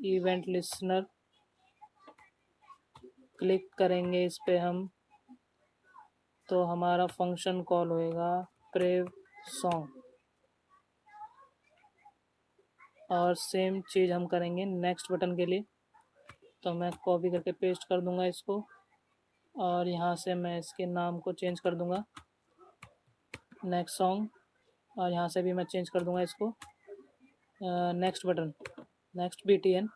event listener click करेंगे इस पे हम, तो हमारा फंक्शन कॉल होएगा प्रेव सॉन्ग, और सेम चीज़ हम करेंगे नेक्स्ट बटन के लिए। तो मैं कॉपी करके पेस्ट कर दूंगा इसको, और यहाँ से मैं इसके नाम को चेंज कर दूंगा नेक्स्ट सॉन्ग, और यहाँ से भी मैं चेंज कर दूंगा इसको नेक्स्ट बटन, नेक्स्ट BTN।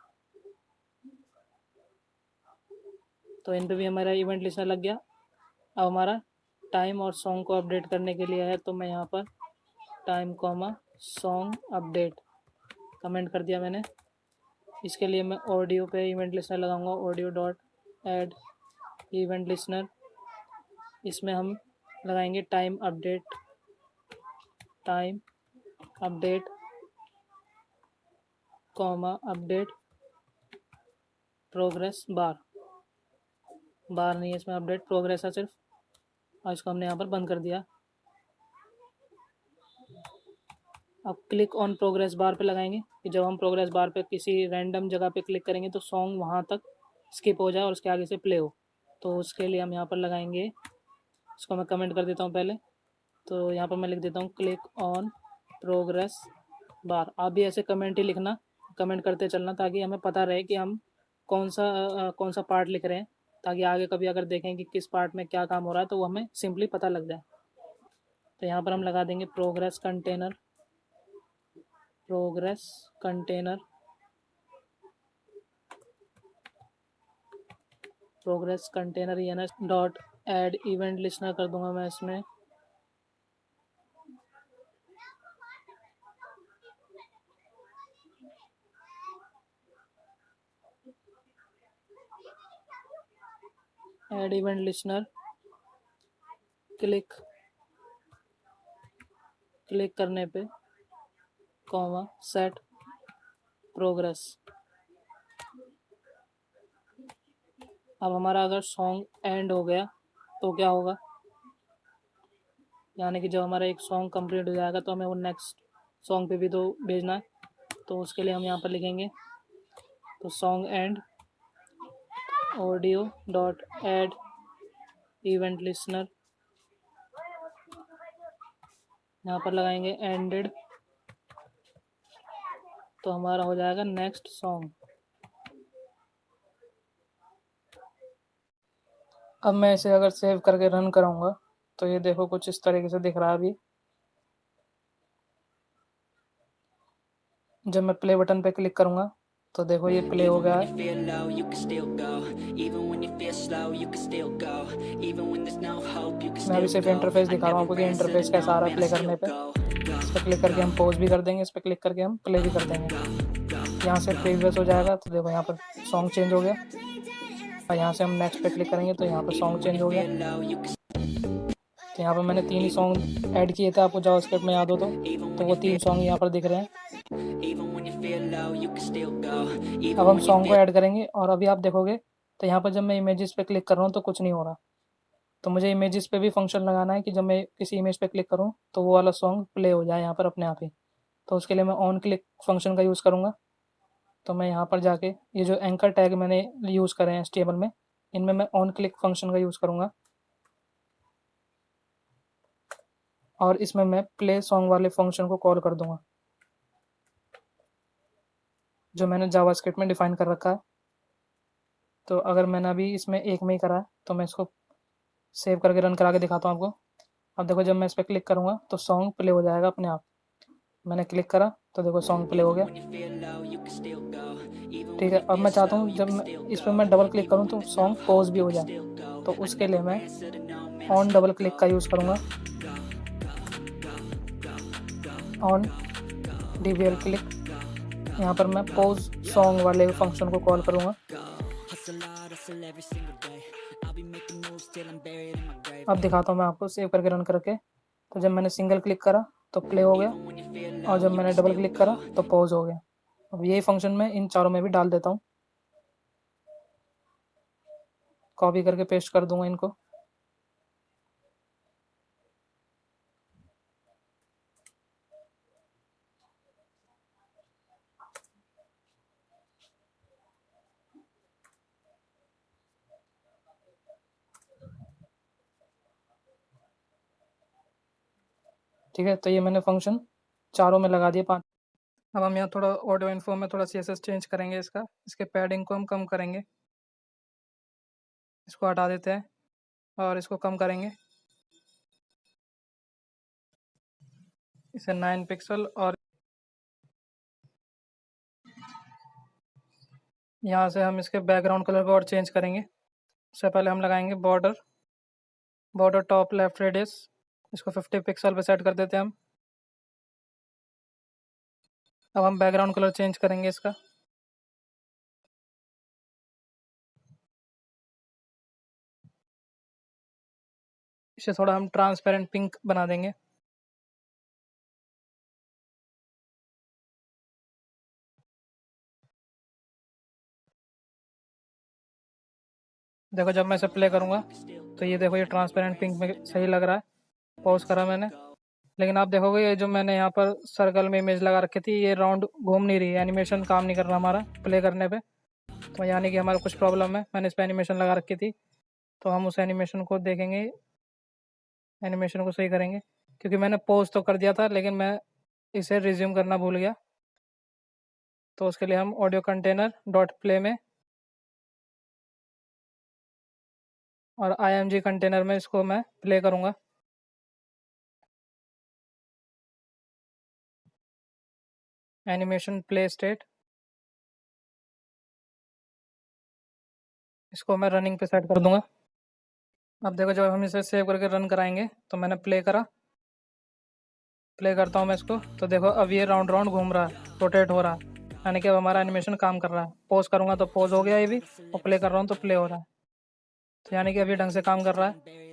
तो इन पे भी हमारा इवेंट लिस्टनर लग गया। अब हमारा टाइम और सॉन्ग को अपडेट करने के लिए है, तो मैं यहाँ पर time comma song update comment कर दिया मैंने। इसके लिए मैं ऑडियो पे इवेंट लिस्टनर लगाऊंगा, audio dot add event listener. इसमें हम लगाएंगे time update comma update progress bar नहीं है इसमें, अपडेट प्रोग्रेस है सिर्फ, और इसको हमने यहाँ पर बंद कर दिया। अब क्लिक ऑन प्रोग्रेस बार पे लगाएंगे कि जब हम प्रोग्रेस बार पे किसी रैंडम जगह पे क्लिक करेंगे तो सॉन्ग वहाँ तक स्किप हो जाए और उसके आगे से प्ले हो। तो उसके लिए हम यहाँ पर लगाएंगे, इसको मैं कमेंट कर देता हूँ पहले। तो यहाँ पर मैं लिख देता हूँ क्लिक ऑन प्रोग्रेस बार। आप भी ऐसे कमेंट ही लिखना, कमेंट करते चलना, ताकि हमें पता रहे कि हम कौन सा पार्ट लिख रहे हैं, ताकि आगे कभी अगर देखें कि किस पार्ट में क्या काम हो रहा है तो वो हमें सिंपली पता लग जाए। तो यहाँ पर हम लगा देंगे progress container, progress container, progress container ENS dot add event listener कर दूंगा मैं इसमें। ऐड इवेंट लिस्नर, क्लिक करने पे कॉमा सेट प्रोग्रेस। अब हमारा अगर सॉन्ग एंड हो गया तो क्या होगा, यानी कि जब हमारा एक सॉन्ग कंप्लीट हो जाएगा तो हमें वो नेक्स्ट सॉन्ग पे भी तो भेजना है। तो उसके लिए हम यहाँ पर लिखेंगे तो song and audio dot add event listener, यहाँ पर लगाएंगे एंडेड, तो हमारा हो जाएगा नेक्स्ट सॉन्ग। अब मैं इसे अगर सेव करके रन कराऊंगा तो ये देखो कुछ इस तरीके से दिख रहा है अभी। जब मैं प्ले बटन पे क्लिक करूंगा तो देखो ये प्ले हो गया है। मैं अभी सिर्फ इंटरफेस दिखा रहा हूँ आपको कि इंटरफेस कैसा आ रहा है प्ले करने पे। इस पर क्लिक करके हम पॉज भी कर देंगे, इस पर क्लिक करके हम प्ले भी कर देंगे। यहाँ से प्रीवियस हो जाएगा तो देखो यहाँ पर सॉन्ग चेंज हो गया, और यहाँ से हम नेक्स्ट पे क्लिक करेंगे तो यहाँ पर सॉन्ग चेंज हो गया। तो यहाँ पर मैंने 3 ही सॉन्ग ऐड किए थे, आपको जावास्क्रिप्ट में याद हो तो वो 3 सॉन्ग यहाँ पर दिख रहे हैं। अब हम सॉन्ग को ऐड करेंगे और अभी आप देखोगे तो यहाँ पर जब मैं इमेजेस पे क्लिक कर रहा हूँ तो कुछ नहीं हो रहा। तो मुझे इमेजेस पे भी फंक्शन लगाना है कि जब मैं किसी इमेज पे क्लिक करूँ तो वो वाला सॉन्ग प्ले हो जाए यहाँ पर अपने आप ही। तो उसके लिए मैं ऑन क्लिक फंक्शन का यूज़ करूँगा। तो मैं यहाँ पर जाके ये जो एंकर टैग मैंने यूज़ करे हैं HTML में, इनमें मैं ऑन क्लिक फंक्शन का यूज़ करूँगा और इसमें मैं प्ले सॉन्ग वाले फंक्शन को कॉल कर दूंगा जो मैंने जावास्क्रिप्ट में डिफाइन कर रखा है। तो अगर मैंने अभी इसमें एक में ही करा है तो मैं इसको सेव करके रन करा के दिखाता हूँ आपको। अब देखो जब मैं इस पर क्लिक करूँगा तो सॉन्ग प्ले हो जाएगा अपने आप। मैंने क्लिक करा तो देखो सॉन्ग प्ले हो गया। ठीक है, अब मैं चाहता हूँ जब मैं इस पर मैं डबल क्लिक करूँ तो सॉन्ग पॉज भी हो जाए। तो उसके लिए मैं ऑन डबल क्लिक का यूज़ करूँगा, ऑन डीबीएल क्लिक। यहाँ पर मैं पॉज सॉन्ग वाले फंक्शन को कॉल करूँगा। अब दिखाता हूँ मैं आपको सेव करके रन करके। तो जब मैंने सिंगल क्लिक करा तो प्ले हो गया और जब मैंने डबल क्लिक करा तो पॉज हो गया। अब यही फंक्शन मैं इन चारों में भी डाल देता हूँ, कॉपी करके पेस्ट कर दूंगा इनको। ठीक है, तो ये मैंने फंक्शन चारों में लगा दिए 5। अब हम यहाँ थोड़ा ऑडियो इन्फो में थोड़ा CSS चेंज करेंगे, इसके पैडिंग को हम कम करेंगे, इसको हटा देते हैं और इसको कम करेंगे, इसे 9 पिक्सल। और यहाँ से हम इसके बैकग्राउंड कलर को और चेंज करेंगे। उससे पहले हम लगाएंगे बॉर्डर टॉप लेफ्ट रेडियस, इसको 50 पिक्सल पे सेट कर देते हैं हम। अब हम बैकग्राउंड कलर चेंज करेंगे इसका, इसे थोड़ा हम ट्रांसपेरेंट पिंक बना देंगे। देखो जब मैं इसे प्ले करूँगा तो ये देखो ये ट्रांसपेरेंट पिंक में सही लग रहा है। पॉज करा मैंने, लेकिन आप देखोगे ये जो मैंने यहाँ पर सर्कल में इमेज लगा रखी थी ये राउंड घूम नहीं रही है, एनिमेशन काम नहीं कर रहा हमारा प्ले करने पे। तो यानी कि हमारा कुछ प्रॉब्लम है, मैंने इस पर एनिमेशन लगा रखी थी। तो हम उस एनिमेशन को देखेंगे, एनिमेशन को सही करेंगे, क्योंकि मैंने पॉज तो कर दिया था लेकिन मैं इसे रिज्यूम करना भूल गया। तो उसके लिए हम ऑडियो कंटेनर डॉट प्ले में और IMG कंटेनर में इसको मैं प्ले करूँगा। एनिमेशन प्ले स्टेट, इसको मैं रनिंग पे सेट कर दूंगा। अब देखो जब हम इसे सेव करके रन कराएंगे तो मैंने प्ले करा, प्ले करता हूँ मैं इसको, तो देखो अब ये राउंड राउंड घूम रहा है, रोटेट हो रहा है, यानी कि अब हमारा एनिमेशन काम कर रहा है। पॉज करूँगा तो पॉज हो गया ये भी, और प्ले कर रहा हूँ तो प्ले हो रहा है, तो यानी कि अभी ढंग से काम कर रहा है।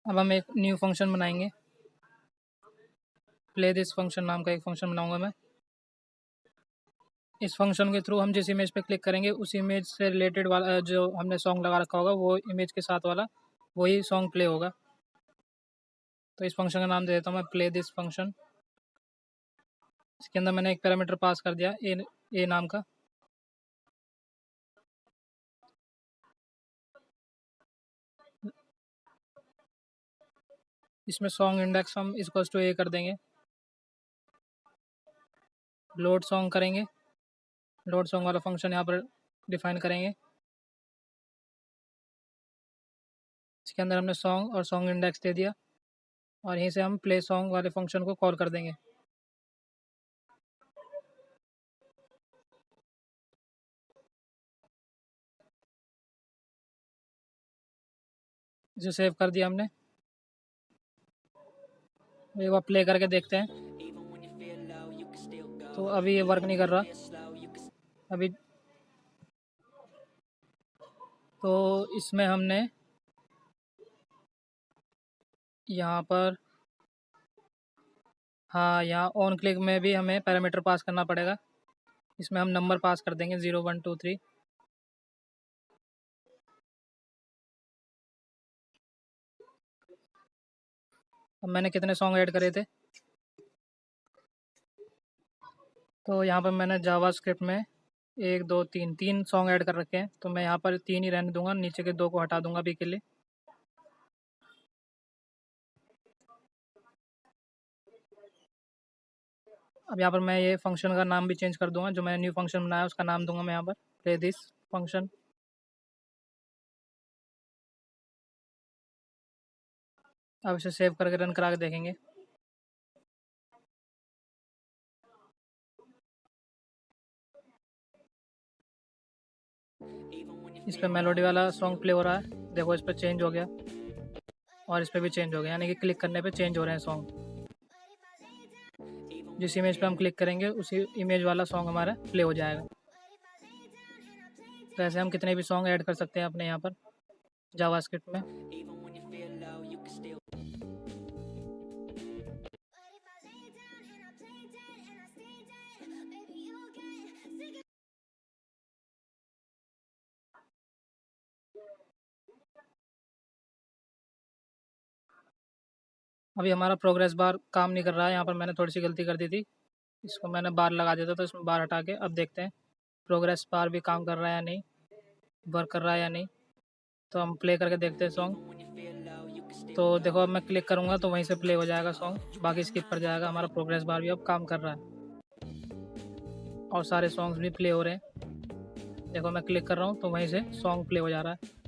अब हम एक न्यू फंक्शन बनाएंगे, प्ले दिस फंक्शन नाम का एक फंक्शन बनाऊंगा मैं। इस फंक्शन के थ्रू हम जिस इमेज पे क्लिक करेंगे उस इमेज से रिलेटेड वाला जो हमने सॉन्ग लगा रखा होगा वो इमेज के साथ वाला वही सॉन्ग प्ले होगा। तो इस फंक्शन का नाम दे देता हूँ मैं प्ले दिस फंक्शन। इसके अंदर मैंने एक पैरामीटर पास कर दिया ए नाम का। इसमें सॉन्ग इंडेक्स हम इक्वल्स टू ए कर देंगे। लोड सॉन्ग करेंगे, लोड सॉन्ग वाला फंक्शन यहाँ पर डिफाइन करेंगे। इसके अंदर हमने सॉन्ग और सॉन्ग इंडेक्स दे दिया, और यहीं से हम प्ले सॉन्ग वाले फंक्शन को कॉल कर देंगे। इसे सेव कर दिया हमने। एक बार प्ले करके देखते हैं, तो अभी ये वर्क नहीं कर रहा अभी। तो इसमें हमने यहाँ पर, हाँ यहाँ ऑन क्लिक में भी हमें पैरामीटर पास करना पड़ेगा। इसमें हम नंबर पास कर देंगे 0 1 2 3। अब मैंने कितने सॉन्ग ऐड करे थे, तो यहाँ पर मैंने जावास्क्रिप्ट में 1 2 3 सॉन्ग ऐड कर रखे हैं, तो मैं यहाँ पर 3 ही रहने दूंगा, नीचे के 2 को हटा दूंगा अभी के लिए। अब यहाँ पर मैं ये फंक्शन का नाम भी चेंज कर दूंगा, जो मैंने न्यू फंक्शन बनाया उसका नाम दूंगा मैं यहाँ पर प्ले दिस फंक्शन। अब इसे सेव करके रन करा के देखेंगे। इस पर मेलोडी वाला सॉन्ग प्ले हो रहा है, देखो इस पर चेंज हो गया और इस पर भी चेंज हो गया, यानी कि क्लिक करने पे चेंज हो रहे हैं सॉन्ग। जिस इमेज पे हम क्लिक करेंगे उसी इमेज वाला सॉन्ग हमारा प्ले हो जाएगा। तो ऐसे हम कितने भी सॉन्ग ऐड कर सकते हैं अपने यहाँ पर जावास्क्रिप्ट में। अभी हमारा प्रोग्रेस बार काम नहीं कर रहा है, यहाँ पर मैंने थोड़ी सी गलती कर दी थी, इसको मैंने बार लगा दिया था, तो इसमें बार हटा के अब देखते हैं प्रोग्रेस बार भी काम कर रहा है या नहीं, वर्क कर रहा है या नहीं। तो हम प्ले करके देखते हैं सॉन्ग। तो देखो अब मैं क्लिक करूँगा तो वहीं से प्ले हो जाएगा सॉन्ग, बाकी स्किप कर जाएगा। हमारा प्रोग्रेस बार भी अब काम कर रहा है और सारे सॉन्ग्स भी प्ले हो रहे हैं। देखो मैं क्लिक कर रहा हूँ तो वहीं से सॉन्ग प्ले हो जा रहा है।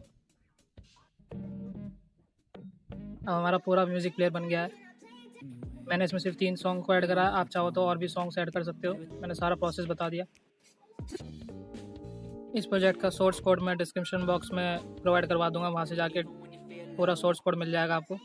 अब हमारा पूरा म्यूज़िक प्लेयर बन गया है। मैंने इसमें सिर्फ 3 सॉन्ग को ऐड करा है, आप चाहो तो और भी सॉन्ग्स ऐड कर सकते हो, मैंने सारा प्रोसेस बता दिया। इस प्रोजेक्ट का सोर्स कोड मैं डिस्क्रिप्शन बॉक्स में प्रोवाइड करवा दूंगा, वहाँ से जाके पूरा सोर्स कोड मिल जाएगा आपको।